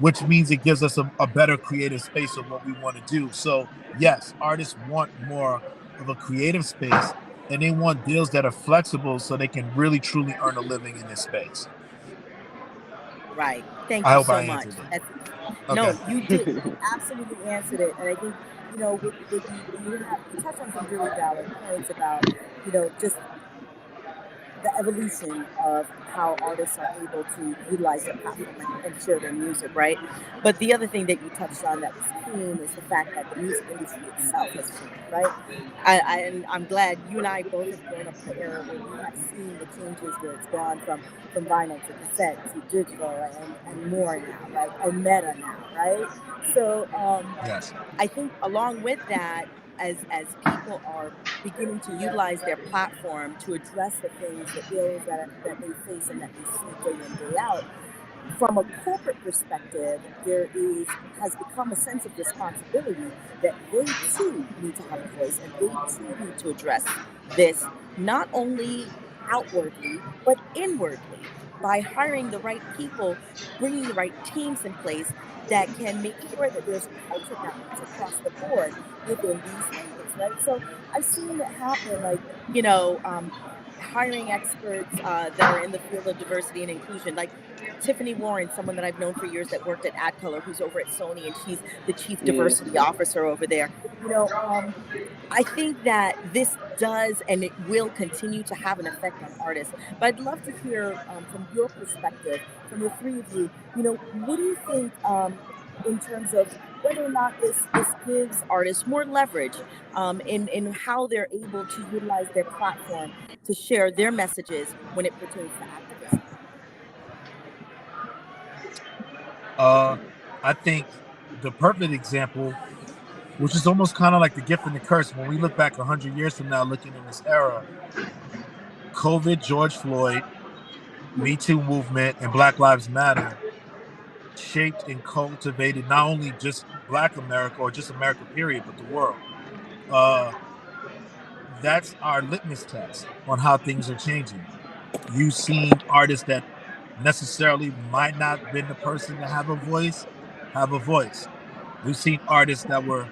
which means it gives us a better creative space of what we want to do. So yes, artists want more of a creative space, and they want deals that are flexible so they can really truly earn a living in this space. Right. Thank I you hope so I much. answered it. That's Okay. no, you did. You absolutely answered it, and I think with you touched on some really valid points about just the evolution of how artists are able to utilize their platform and share their music, right? But the other thing that you touched on that was keen is the fact that the music industry itself has changed, right? And I'm glad you and I both have grown up in the era where we have seen the changes where it's gone from vinyl to cassette to digital and more now, right? And meta now, right? So Yes. I think along with that, as people are beginning to utilize their platform to address the things, the ills that they face and that they see day in day out, from a corporate perspective, there is has become a sense of responsibility that they too need to have a voice and they too need to address this not only outwardly but inwardly by hiring the right people, bringing the right teams in place that can make sure that there's a culture balance across the board within these labels, right? So I've seen it happen, like you know, um, hiring experts that are in the field of diversity and inclusion, like Tiffany Warren, someone that I've known for years that worked at AdColor, who's over at Sony, and she's the chief Yeah. diversity officer over there. You know, I think that this does and it will continue to have an effect on artists. But I'd love to hear from your perspective, from the three of you. What do you think in terms of whether or not this gives artists more leverage in how they're able to utilize their platform to share their messages when it pertains to activism? Uh, I think the perfect example, which is almost kind of like the gift and the curse, when we look back 100 years from now, looking in this era, COVID, George Floyd, Me Too movement, and Black Lives Matter shaped and cultivated not only just Black America or just America, period, but the world. uh, that's our litmus test on how things are changing. You've seen artists that necessarily might not been the person to have a voice. We've seen artists that were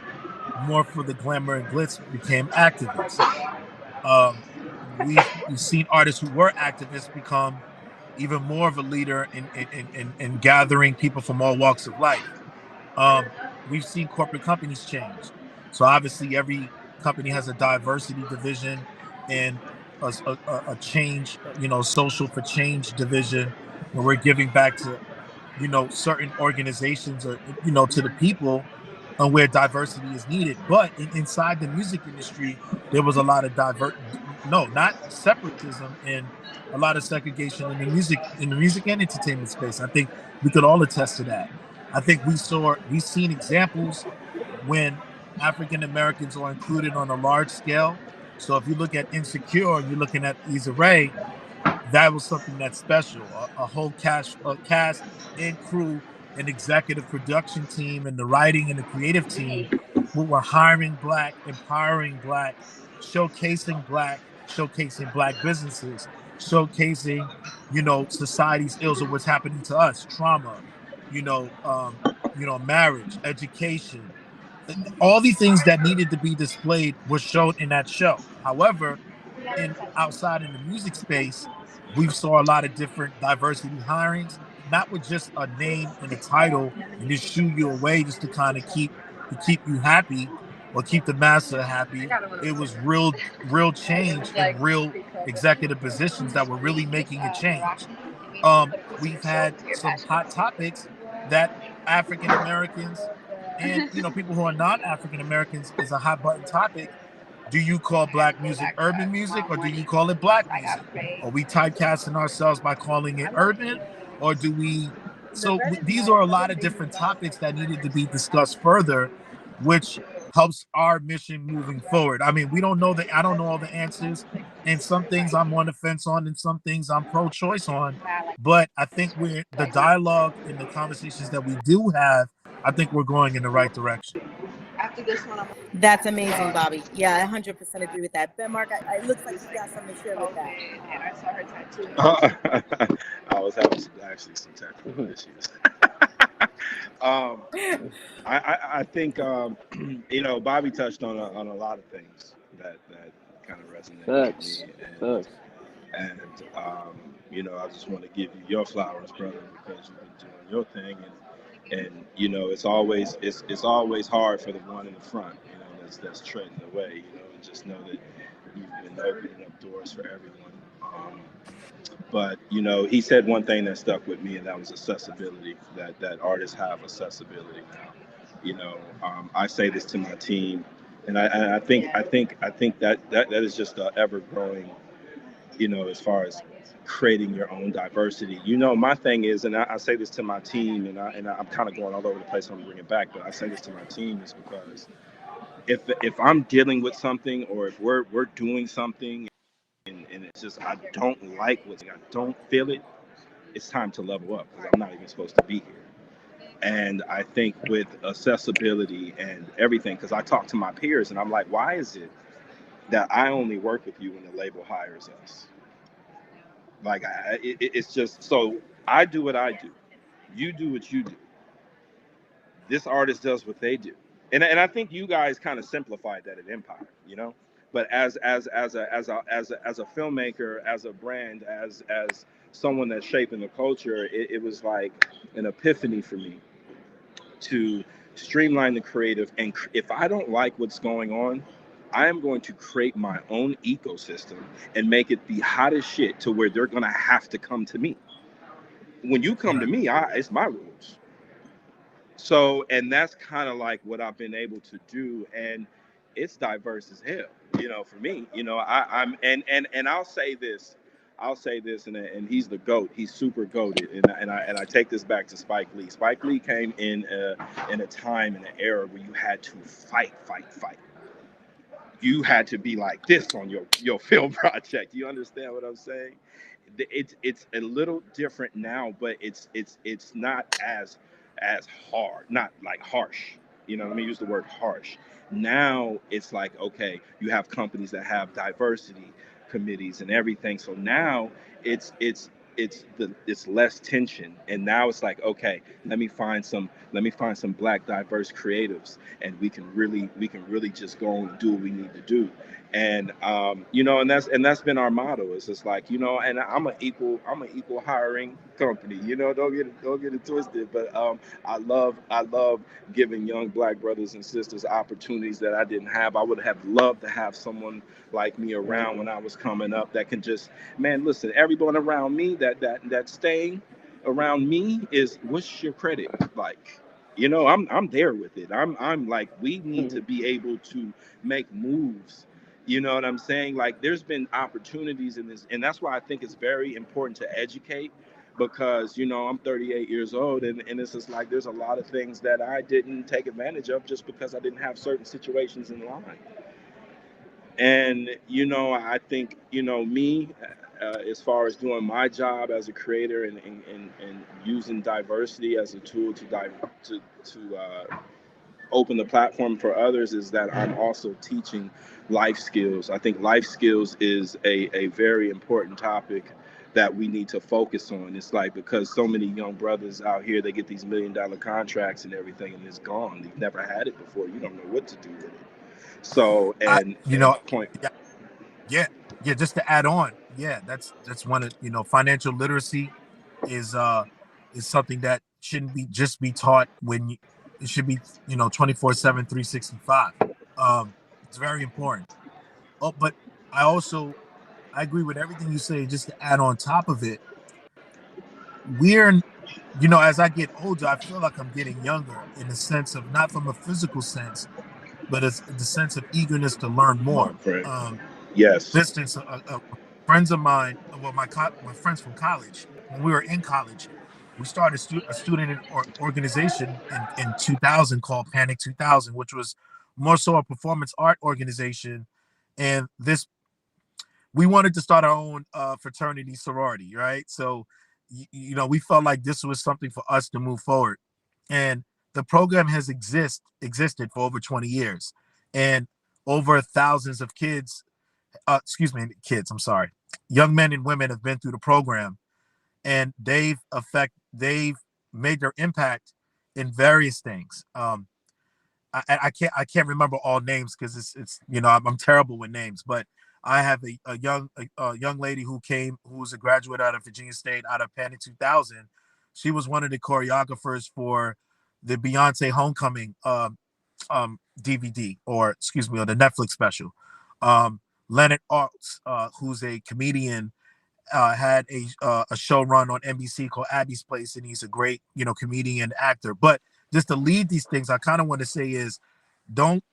more for the glamour and glitz became activists. Um, we've seen artists who were activists become even more of a leader in gathering people from all walks of life. Um, we've seen corporate companies change. So obviously, every company has a diversity division and a change, social for change division, where we're giving back to certain organizations or to the people where diversity is needed. But inside the music industry there was a lot of no, not separatism, and a lot of segregation in the music and entertainment space. I think we could all attest to that. I think we've seen examples when African Americans are included on a large scale. So if you look at Insecure and you're looking at Issa Rae, that was something that's special. A whole cast and crew, an executive production team, and the writing and the creative team who were hiring black, empowering black, showcasing black businesses, showcasing, society's ills of what's happening to us, trauma, you know, um, marriage, education, all these things that needed to be displayed were shown in that show. However, in outside in the music space, we saw a lot of different diversity hirings, not with just a name and a title and just shoo you away just to kind of keep you happy or keep the master happy. It was real change and real executive positions that were really making a change. We've had some hot topics that African Americans and people who are not African Americans is a hot button topic. Do you call black music urban music or do you call it black music? Are we typecasting ourselves by calling it urban, or do we? So these are a lot of different topics that needed to be discussed further, which helps our mission moving forward. I mean, we don't know I don't know all the answers, and some things I'm on the fence on, and some things I'm pro-choice on. But I think we're the dialogue and the conversations that we do have. I think we're going in the right direction. That's amazing, Bobby. Yeah, I 100% agree with that. Ben Mark, it looks like you've got something to share with that. I was having actually some technical issues. um, I think Bobby touched on a lot of things that kind of resonate with Facts. me, Facts. I just want to give you your flowers, brother, because you've been doing your thing, and it's always hard for the one in the front, that's treading the way, and just know that you've been opening up doors for everyone. But he said one thing that stuck with me, and that was accessibility. That artists have accessibility now. I say this to my team, and I think that is just ever growing. As far as creating your own diversity. My thing is, and I say this to my team, I'm kind of going all over the place. I'm bringing it back, but I say this to my team is because if I'm dealing with something, or if we're doing something, and it's just I don't like what's, I don't feel it, it's time to level up because I'm not even supposed to be here. And I think with accessibility and everything, because I talk to my peers and I'm like, why is it that I only work with you when the label hires us? Like, it's just so I do what I do, you do what you do, this artist does what they do, and I think you guys kind of simplified that at Empire. But as a filmmaker, as a brand, as someone that's shaping the culture, it was like an epiphany for me to streamline the creative. And if I don't like what's going on, I am going to create my own ecosystem and make it the hottest shit to where they're gonna have to come to me. When you come to Right. me, it's my rules. So, and that's kind of like what I've been able to do, and it's diverse as hell. For me, I'm and I'll say this, and he's the goat. He's super goated, and I take this back to Spike Lee. Spike Lee came in a time, in an era where you had to fight, fight, fight. You had to be like this on your film project. You understand what I'm saying? It's a little different now, but it's not as hard, not like harsh. Let me use the word harsh. Now it's like, okay, you have companies that have diversity committees and everything. So now it's it's less tension, and now it's like, okay, let me find some black diverse creatives, and we can really just go and do what we need to do. And and that's been our motto. It's just like, and I'm an equal hiring company. Don't get it twisted. But I love giving young black brothers and sisters opportunities that I didn't have. I would have loved to have someone like me around when I was coming up that can just, man, listen, everyone around me that staying around me is, what's your credit like? I'm there with it. I'm like, we need to be able to make moves. You know what I'm saying? Like, there's been opportunities in this, and that's why I think it's very important to educate, because I'm 38 years old, and it's just like, there's a lot of things that I didn't take advantage of just because I didn't have certain situations in line. And I think, me, as far as doing my job as a creator, and using diversity as a tool to open the platform for others, is that I'm also teaching life skills. I think life skills is a very important topic that we need to focus on. It's like, because so many young brothers out here, they get these $1 million contracts and everything, and it's gone. They've never had it before. You don't know what to do with it. So, I, and point. yeah, yeah, yeah. Just to add on, yeah, that's one of, financial literacy is is something that shouldn't be just be taught when it should be 24/7, 365. It's very important. Oh, but I also I agree with everything you say. Just to add on top of it, we're as I get older, I feel like I'm getting younger in the sense of, not from a physical sense, but as the sense of eagerness to learn Come more. on, friend. Um, Yes. for instance, friends of mine, well, my friends from college, when we were in college, we started a student organization in 2000 called Panic 2000, which was more so a performance art organization. And this we wanted to start our own fraternity sorority, right? So, we felt like this was something for us to move forward, and the program has existed for over 20 years, and over thousands of kids, excuse me, kids, I'm sorry, young men and women have been through the program, and they've made their impact in various things. I can't remember all names because it's I'm terrible with names, but I have a young lady who was a graduate out of Virginia State, out of Panic 2000. She was one of the choreographers for the Beyonce Homecoming DVD, or excuse me, or the Netflix special. Leonard Arts, who's a comedian, had a show run on NBC called Abby's Place, and he's a great comedian actor. But just to lead these things, I kind of want to say is,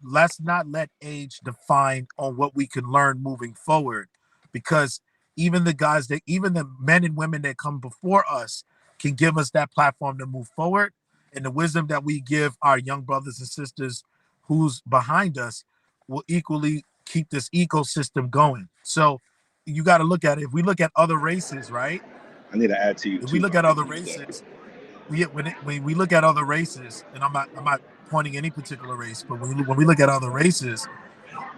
let's not let age define on what we can learn moving forward, because even the men and women that come before us can give us that platform to move forward, and the wisdom that we give our young brothers and sisters who's behind us will equally keep this ecosystem going. So you got to look at it. If we look at other races, right? I need to add to you If we too, look Mark, at if other you do that. races, when we look at other races, and I'm not pointing any particular race, but when we look at other races,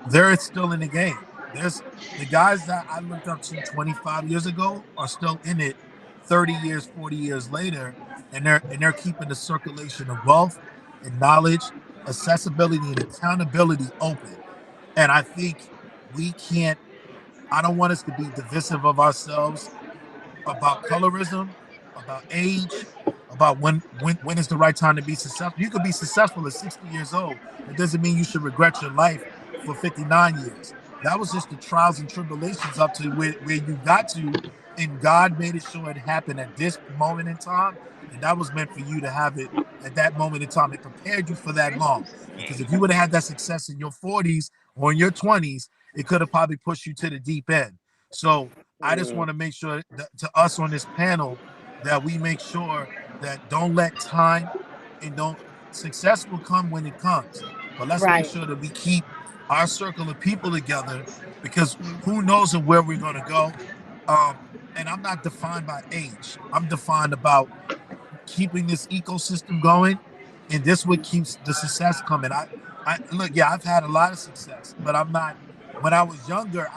they're still in the game. There's the guys that I looked up to 25 years ago are still in it 30 years, 40 years later, and they're keeping the circulation of wealth and knowledge, accessibility and accountability open. And I think we can't I don't want us to be divisive of ourselves about colorism, about age, about when is the right time to be successful. You could be successful at 60 years old. That doesn't mean you should regret your life for 59 years. That was just the trials and tribulations up to where you got to, and God made it sure it happened at this moment in time, and that was meant for you to have it at that moment in time. It prepared you for that long. Because if you would have had that success in your 40s or in your 20s, it could have probably pushed you to the deep end. So I just want to make sure that to us on this panel, that we make sure that don't let time and don't success will come when it comes. But let's make Right. sure that we keep our circle of people together, because who knows where we're gonna go. And I'm not defined by age. I'm defined about keeping this ecosystem going, and this what keeps the success coming. Yeah, I've had a lot of success, but I'm not. When I was younger,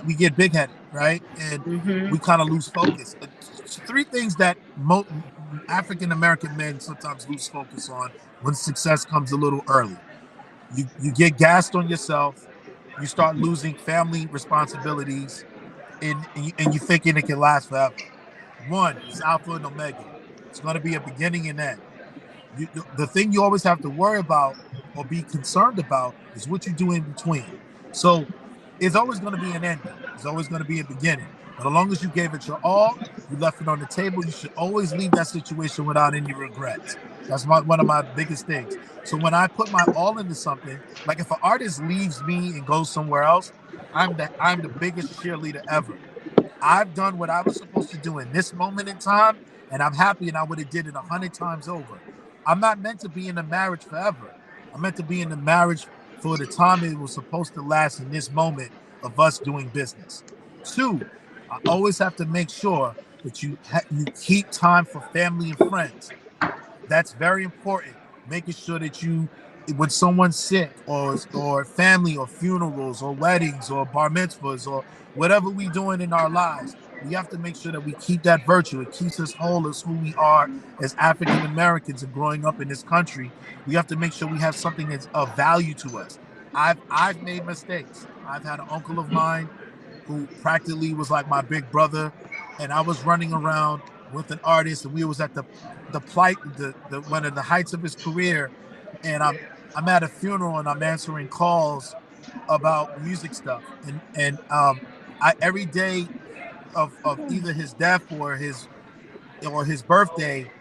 we get big headed, right, and Mhm. we kind of lose focus. Three things that African American men sometimes lose focus on when success comes a little early. You get gassed on yourself. You start losing family responsibilities, and you thinking it can last forever. One is Alpha and Omega. It's going to be a beginning and end. The thing you always have to worry about or be concerned about is what you do in between. So it's always going to be an ending. It's always going to be a beginning. But as long as you gave it your all, you left it on the table, you should always leave that situation without any regrets. That's one of my biggest things. So when I put my all into something, like if an artist leaves me and goes somewhere else, I'm the biggest cheerleader ever. I've done what I was supposed to do in this moment in time, and I'm happy, and I would have did it 100 times over. I'm not meant to be in a marriage forever. I'm meant to be in the marriage for the time it was supposed to last in this moment of us doing business. Two, I always have to make sure that you keep time for family and friends. That's very important. Making sure that when someone's sick or family or funerals or weddings or bar mitzvahs or whatever we doing in our lives, we have to make sure that we keep that virtue. It keeps us whole as who we are as African Americans and growing up in this country. We have to make sure we have something that's of value to us. I've made mistakes. I've had an uncle of mine who practically was like my big brother, and I was running around with an artist, and we was at the plight the one of the heights of his career, and I'm at a funeral and I'm answering calls about music stuff, and I every day of either his death or his birthday,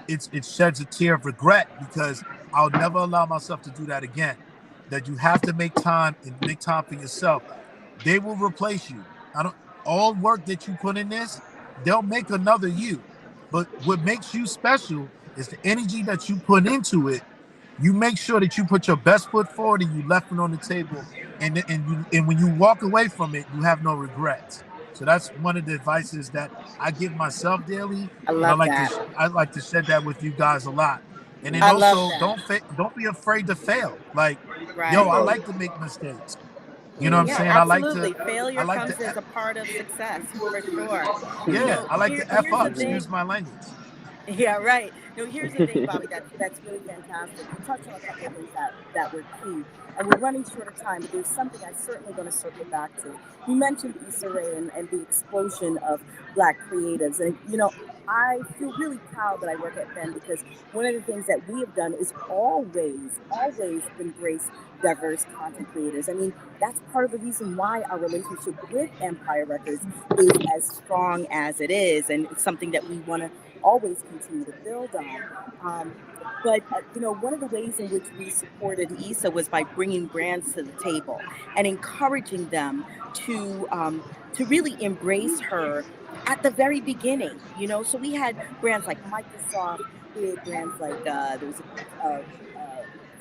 it sheds a tear of regret because I'll never allow myself to do that again. That you have to make time and make time for yourself. They will replace you. I don't All work that you put in this, they'll make another you. But what makes you special is the energy that you put into it. You make sure that you put your best foot forward and you left it on the table, and when you walk away from it, you have no regrets. So that's one of the advices that I give myself daily, I but love that. I like to share that with you guys a lot. And then I love also that. don't be afraid to fail. Like, yo, Right. I like to make mistakes. You know what I'm Yeah, Mm-hmm. saying? absolutely. I Failure like comes to as a part of success for sure. yeah, I like to F Here's the up, Mm-hmm. excuse thing. my language. Yeah, right. No, here's the thing, Bobby. That's really fantastic. You touched on a couple of things that were key, and we're running short of time. But there's something I certainly want to circle back to. You mentioned Issa Rae and the explosion of Black creatives, and I feel really proud that I work at Ben because one of the things that we have done is always embrace diverse content creators. I mean, that's part of the reason why our relationship with Empire Records is as strong as it is, and it's something that we want to always continue to build on. Um, but one of the ways in which we supported Issa was by bringing brands to the table and encouraging them to really embrace her at the very beginning. So we had brands like Microsoft. We had brands like there was a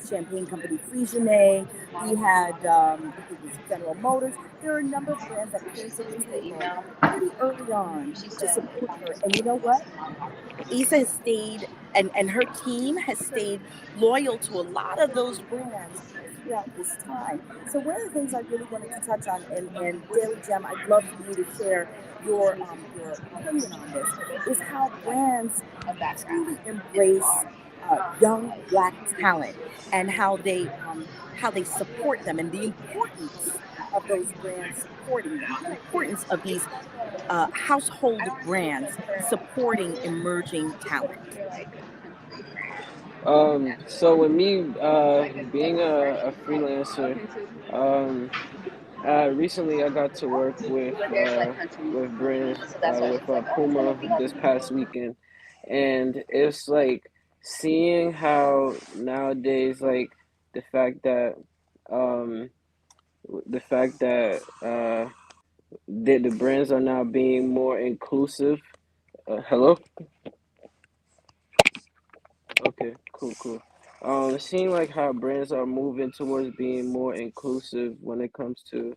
champagne company Frisione. We had I think it was General Motors. There are a number of brands that came to the table pretty early on to support her. And you know what? Issa has stayed and her team has stayed loyal to a lot of those brands throughout this time. So one of the things I really wanted to touch on and Daily Gem, I'd love for you to share your opinion on this, is how brands truly embrace young Black talent and how they support them and the importance of those brands supporting them, the importance of these household brands supporting emerging talent. So with me being a freelancer, um, recently I got to work with brands with Puma this past weekend, and it's like seeing how nowadays the fact that um the fact that the brands are now being more inclusive. Hello. Okay, cool, cool. Seeing like how brands are moving towards being more inclusive when it comes to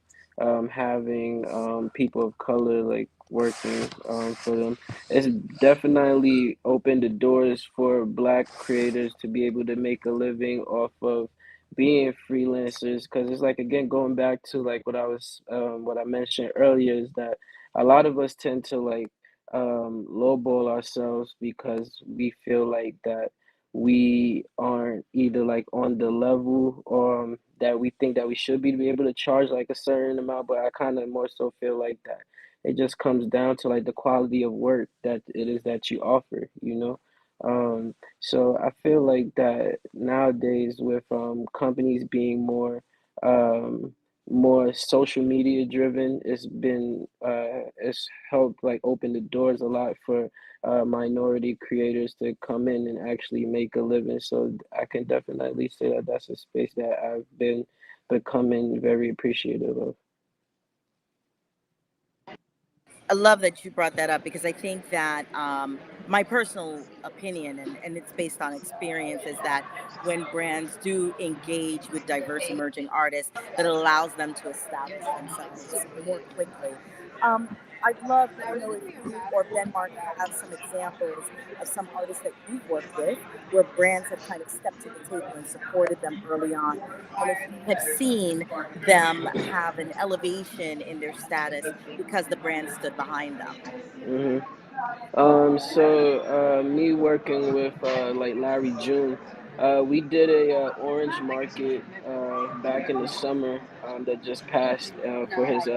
having people of color like working for them. It's definitely opened the doors for Black creators to be able to make a living off of being freelancers. Because it's like, again, going back to like what I mentioned earlier, is that a lot of us tend to like lowball ourselves because we feel like that we aren't either like on the level that we think that we should be to be able to charge like a certain amount. But I kind of more so feel like that it just comes down to like the quality of work that it is that you offer, you know. So I feel like that nowadays with companies being um more social media driven, it's helped like open the doors a lot for minority creators to come in and actually make a living. So I can definitely say that that's a space that I've been becoming very appreciative of. I love that you brought that up because I think that my personal opinion, and it's based on experience, is that when brands do engage with diverse emerging artists, that allows them to establish themselves more quickly. Um, I'd love, I don't know if you or Ben Mark have some examples of some artists that you've worked with where brands have kind of stepped to the table and supported them early on. And if you have seen them have an elevation in their status because the brand stood behind them. Hmm. Me working with like Larry June, we did a orange market back in the summer that just passed for his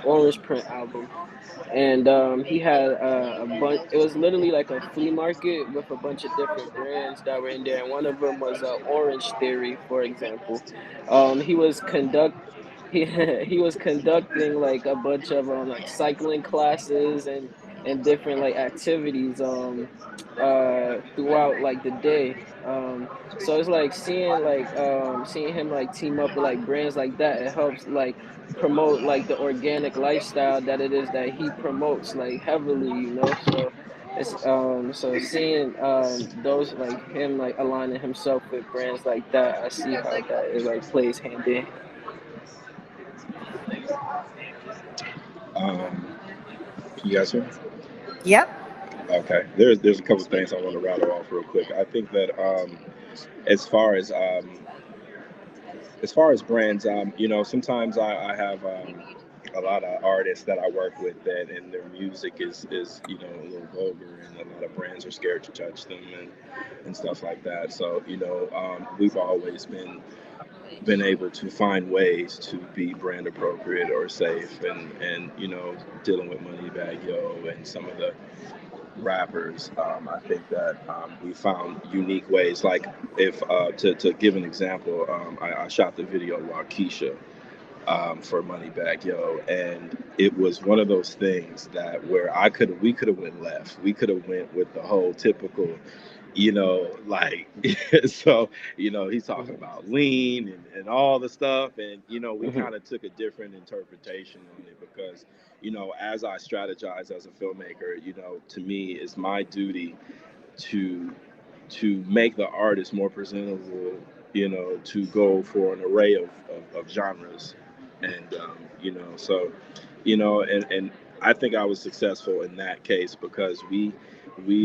orange print album, and he had a bunch. It was literally like a flea market with a bunch of different brands that were in there, and one of them was Orange Theory, for example. He was he he was conducting like a bunch of like cycling classes and different like activities throughout like the day. So it's like seeing him like team up with like brands like that. It helps like promote like the organic lifestyle that it is that he promotes like heavily, you know. So it's so seeing those like him like aligning himself with brands like that, I see how that it like plays hand in hand. Um, can you guys hear me? Yep. Okay. There's a couple things I want to rattle off real quick. I think that as far as brands, sometimes I have a lot of artists that I work with that, and their music is a little vulgar, and a lot of brands are scared to touch them and stuff like that. So we've always been able to find ways to be brand appropriate or safe, and dealing with Moneybag Yo and some of the rappers. I think that we found unique ways. Like if to give an example, I shot the video Waukesha for Moneybag Yo, and it was one of those things that where we could have went left. We could have went with the whole typical, like so he's talking Mhm. about lean and all the stuff, and we Mhm. kind of took a different interpretation on it because as I strategize as a filmmaker, to me it's my duty to make the artist more presentable, to go for an array of genres, and so and I think I was successful in that case because we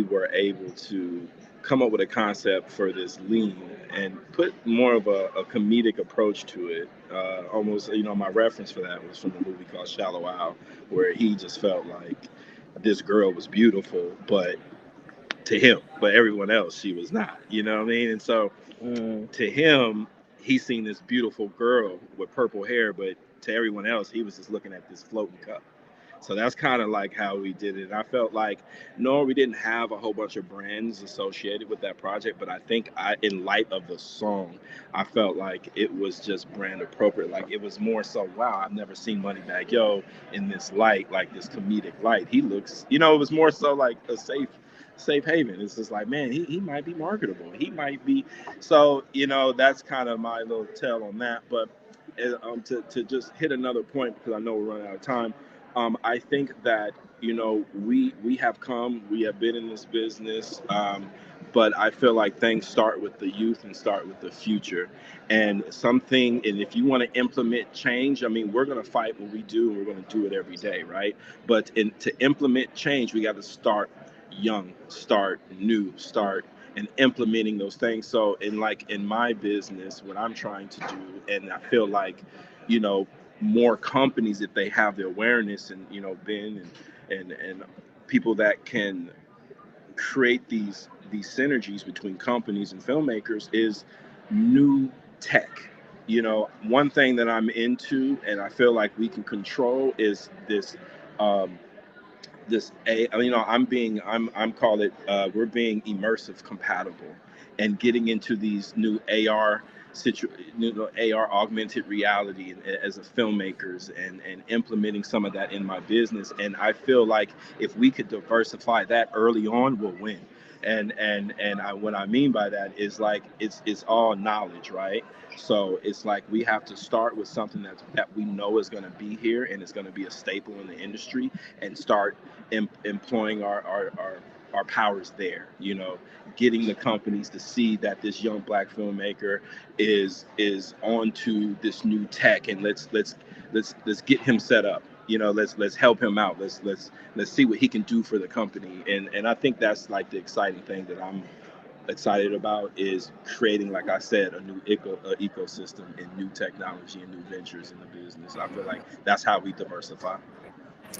were able to come up with a concept for this lean and put more of a comedic approach to it. Almost, my reference for that was from the movie called Shallow Al, where he just felt like this girl was beautiful, but to him, but everyone else, she was not. You know what I mean? And so Mhm. to him, he seen this beautiful girl with purple hair, but to everyone else, he was just looking at this floating cup. So that's kind of like how we did it. And I felt like, no, we didn't have a whole bunch of brands associated with that project, but I think in light of the song, I felt like it was just brand appropriate. Like it was more so, wow, I've never seen Moneybag Yo in this light, like this comedic light. He looks, it was more so like a safe haven. It's just like, man, he might be marketable. He might be. So, that's kind of my little tell on that. But to just hit another point, because I know we're running out of time, I think that we have been in this business but I feel like things start with the youth and start with the future. And something, and if you want to implement change, I mean, we're going to fight what we do and we're going to do it every day, right? But to implement change, we got to start young, start new, start and implementing those things. So in my business, what I'm trying to do, and I feel like, you know, more companies, if they have the awareness, and Ben and people that can create these synergies between companies and filmmakers, is new tech. One thing that I'm into and I feel like we can control is um, this a I'm call it we're being immersive compatible and getting into these new AR augmented reality as a filmmakers, and implementing some of that in my business. And I feel like if we could diversify that early on, we'll win. What I mean by that is, like, it's all knowledge, right? So it's like we have to start with something that we know is going to be here and is going to be a staple in the industry, and start employing our powers there. Getting the companies to see that this young black filmmaker is onto this new tech, and let's get him set up. Let's help him out. Let's see what he can do for the company. And I think that's like the exciting thing that I'm excited about, is creating, like I said, a new ecosystem and new technology and new ventures in the business. I feel like that's how we diversify.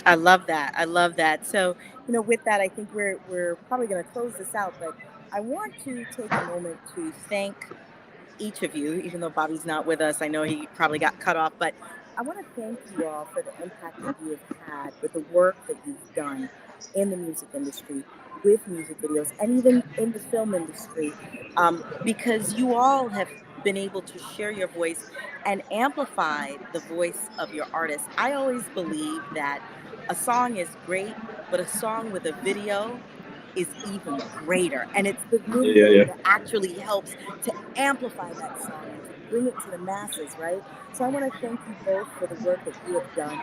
I love that. I love that. So, with that, I think we're probably going to close this out, but I want to take a moment to thank each of you, even though Bobby's not with us. I know he probably got cut off, but I want to thank you all for the impact that you have had with the work that you've done in the music industry, with music videos, and even in the film industry, because you all have been able to share your voice and amplify the voice of your artists. I always believe that a song is great, but a song with a video is even greater. And it's the Yeah, video yeah. that actually helps to amplify that song and to bring it to the masses, right? So I want to thank you both for the work that you have done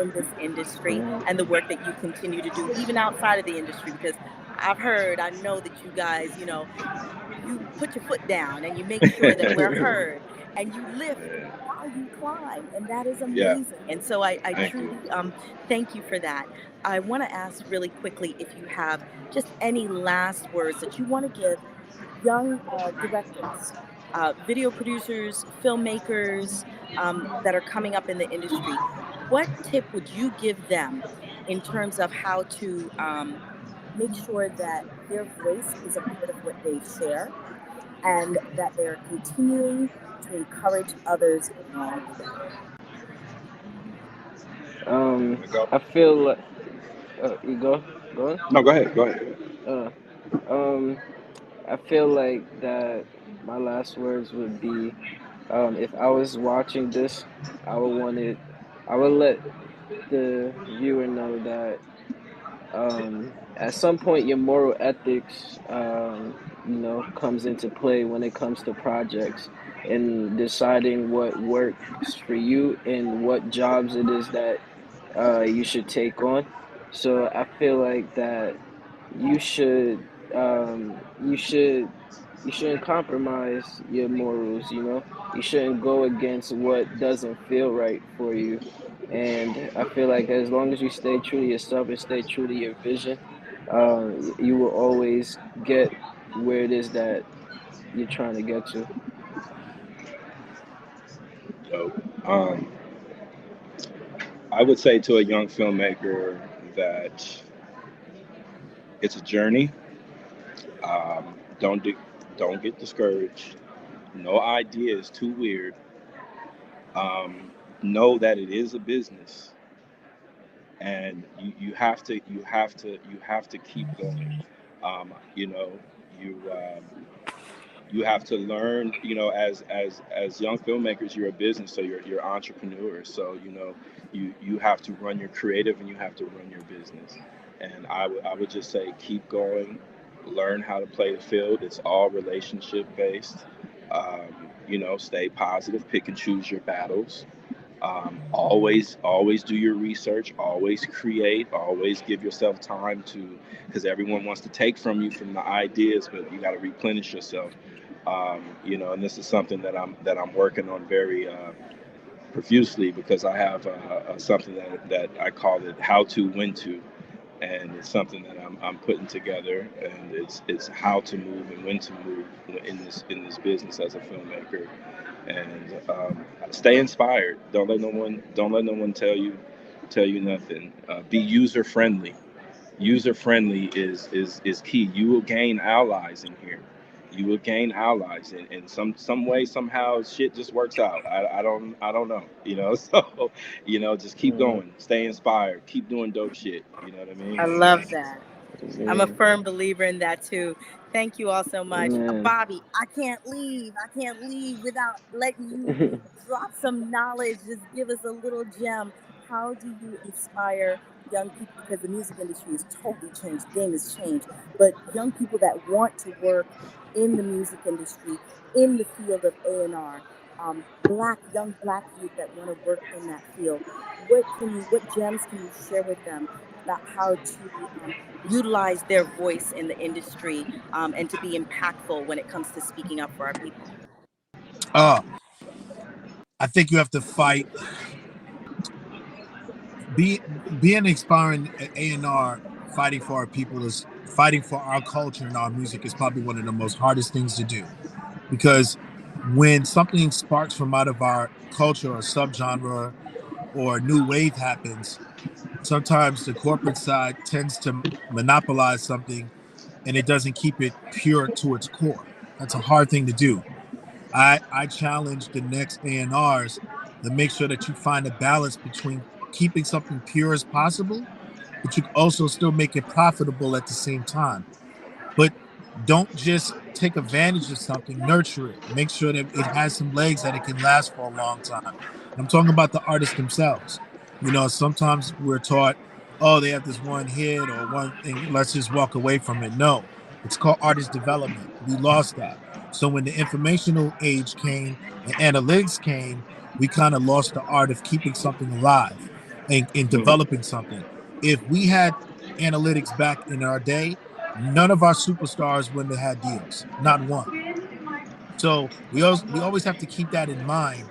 in this industry, and the work that you continue to do even outside of the industry, because I know that you guys, you put your foot down and you make sure that we're heard, and you lift Yeah. while you climb, and that is Yeah. amazing. And so I Thank you. truly thank you for that. I want to ask really quickly if you have just any last words that you want to give young directors, video producers, filmmakers, that are coming up in the industry. What tip would you give them in terms of how to make sure that their voice is a part of what they share, and that they're continuing to encourage others along the way? Um, Wanna go? I feel like you go on. No, go ahead. Go ahead. Uh, um, I feel like that my last words would be, if I was watching this, I would want it, I would let the viewer know that at some point your moral ethics comes into play when it comes to projects and deciding what works for you and what jobs it is that you should take on. So I feel like that you should you should you shouldn't compromise your morals, you shouldn't go against what doesn't feel right for you. And I feel like as long as you stay true to yourself and stay true to your vision, you will always get where it is that you're trying to get to. Dope. I would say to a young filmmaker that it's a journey. Don't get discouraged. No idea is too weird. Um, know that it is a business, and you have to keep going. You know, you you have to learn. As young filmmakers, you're a business, so you're entrepreneurs. So you have to run your creative and you have to run your business. And I would just say keep going, learn how to play the field. It's all relationship based. Stay positive, pick and choose your battles, Always do your research. Always create. Always give yourself time to, because everyone wants to take from you from the ideas, but you got to replenish yourself. And this is something that I'm working on very profusely, because I have something that I call it how to when to, and it's something that I'm putting together, and it's how to move and when to move in this business as a filmmaker, and stay inspired. Don't let no one tell you nothing. Be user friendly. User friendly is key. You will gain allies in here. You will gain allies in some way, somehow shit just works out. I don't know. So just keep Mm-hmm. going, stay inspired, keep doing dope shit. You know what I mean? I And love that. I'm a Yeah. firm believer in that too. Thank you all so much. Man. Bobby, I can't leave. I can't leave without letting you drop some knowledge. Just give us a little gem. How do you inspire young people? Because the music industry has totally changed, the game has changed. But young people that want to work in the music industry, in the field of A&R, young black youth that want to work in that field, what gems can you share with them about how to utilize their voice in the industry, and to be impactful when it comes to speaking up for our people? Uh, I think you have to fight. Be Being inspiring A&R, fighting for our people is fighting for our culture and our music is probably one of the most hardest things to do, because when something sparks from out of our culture or subgenre or new wave happens, sometimes the corporate side tends to monopolize something and it doesn't keep it pure to its core. That's a hard thing to do. I challenge the next A&Rs to make sure that you find a balance between keeping something pure as possible, but you also still make it profitable at the same time. But don't just take advantage of something, nurture it. Make sure that it has some legs, that it can last for a long time. And I'm talking about the artists themselves. Sometimes we're taught, oh, they have this one hit or one thing, let's just walk away from it. No, it's called artist development. We lost that. So when the informational age came and analytics came, we kind of lost the art of keeping something alive and developing something. If we had analytics back in our day, none of our superstars wouldn't have had deals. Not one. So we always have to keep that in mind.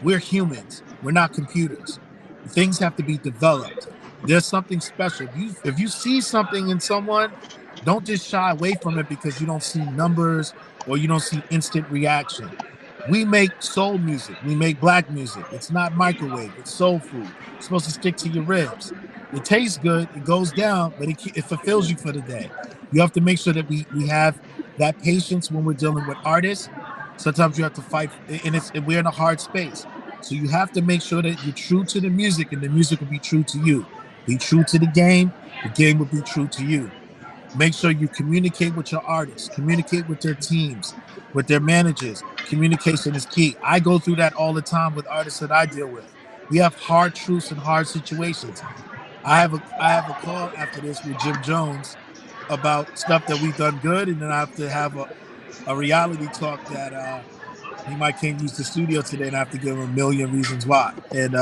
We're humans. We're not computers. Things have to be developed. There's something special. If you see something in someone, don't just shy away from it because you don't see numbers or you don't see instant reaction. We make soul music. We make black music. It's not microwave. It's soul food. It's supposed to stick to your ribs. It tastes good. It goes down, but it fulfills you for the day. You have to make sure that we have that patience when we're dealing with artists. Sometimes you have to fight, and we're in a hard space. So you have to make sure that you're true to the music, and the music will be true to you. Be true to the game will be true to you. Make sure you communicate with your artists, communicate with their teams, with their managers. Communication is key. I go through that all the time with artists that I deal with. We have hard truths and hard situations. I have a call after this with Jim Jones about stuff that we've done good, and then I have to have a reality talk that he might can't use the studio today, and I have to give him a million reasons why. And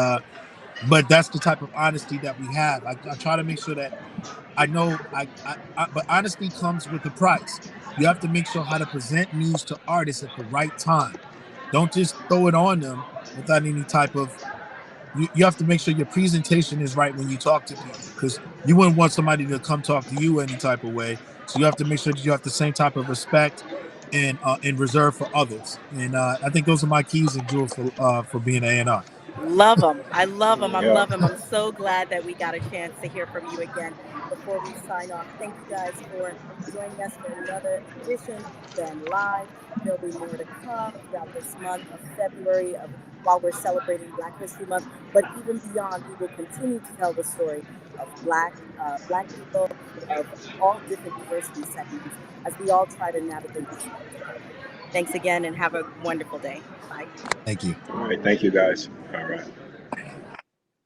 but that's the type of honesty that we have. I try to make sure that I know but honesty comes with a price. You have to make sure how to present news to artists at the right time. Don't just throw it on them without any type of you have to make sure your presentation is right when you talk to people, because you wouldn't want somebody to come talk to you any type of way. So you have to make sure that you have the same type of respect and reserve for others. And I think those are my keys and jewels for being an A&R. Love them. I love them. I yeah. love them. I'm so glad that we got a chance to hear from you again before we sign off. Thank you guys for joining us for another edition of Ben Live. There'll be more to come throughout this month of February while we're celebrating Black History Month. But even beyond, we will continue to tell the story of Black people of all different diversity segments as we all try to navigate this world together. Thanks again and have a wonderful day. Bye. Thank you. All right, thank you guys. All right.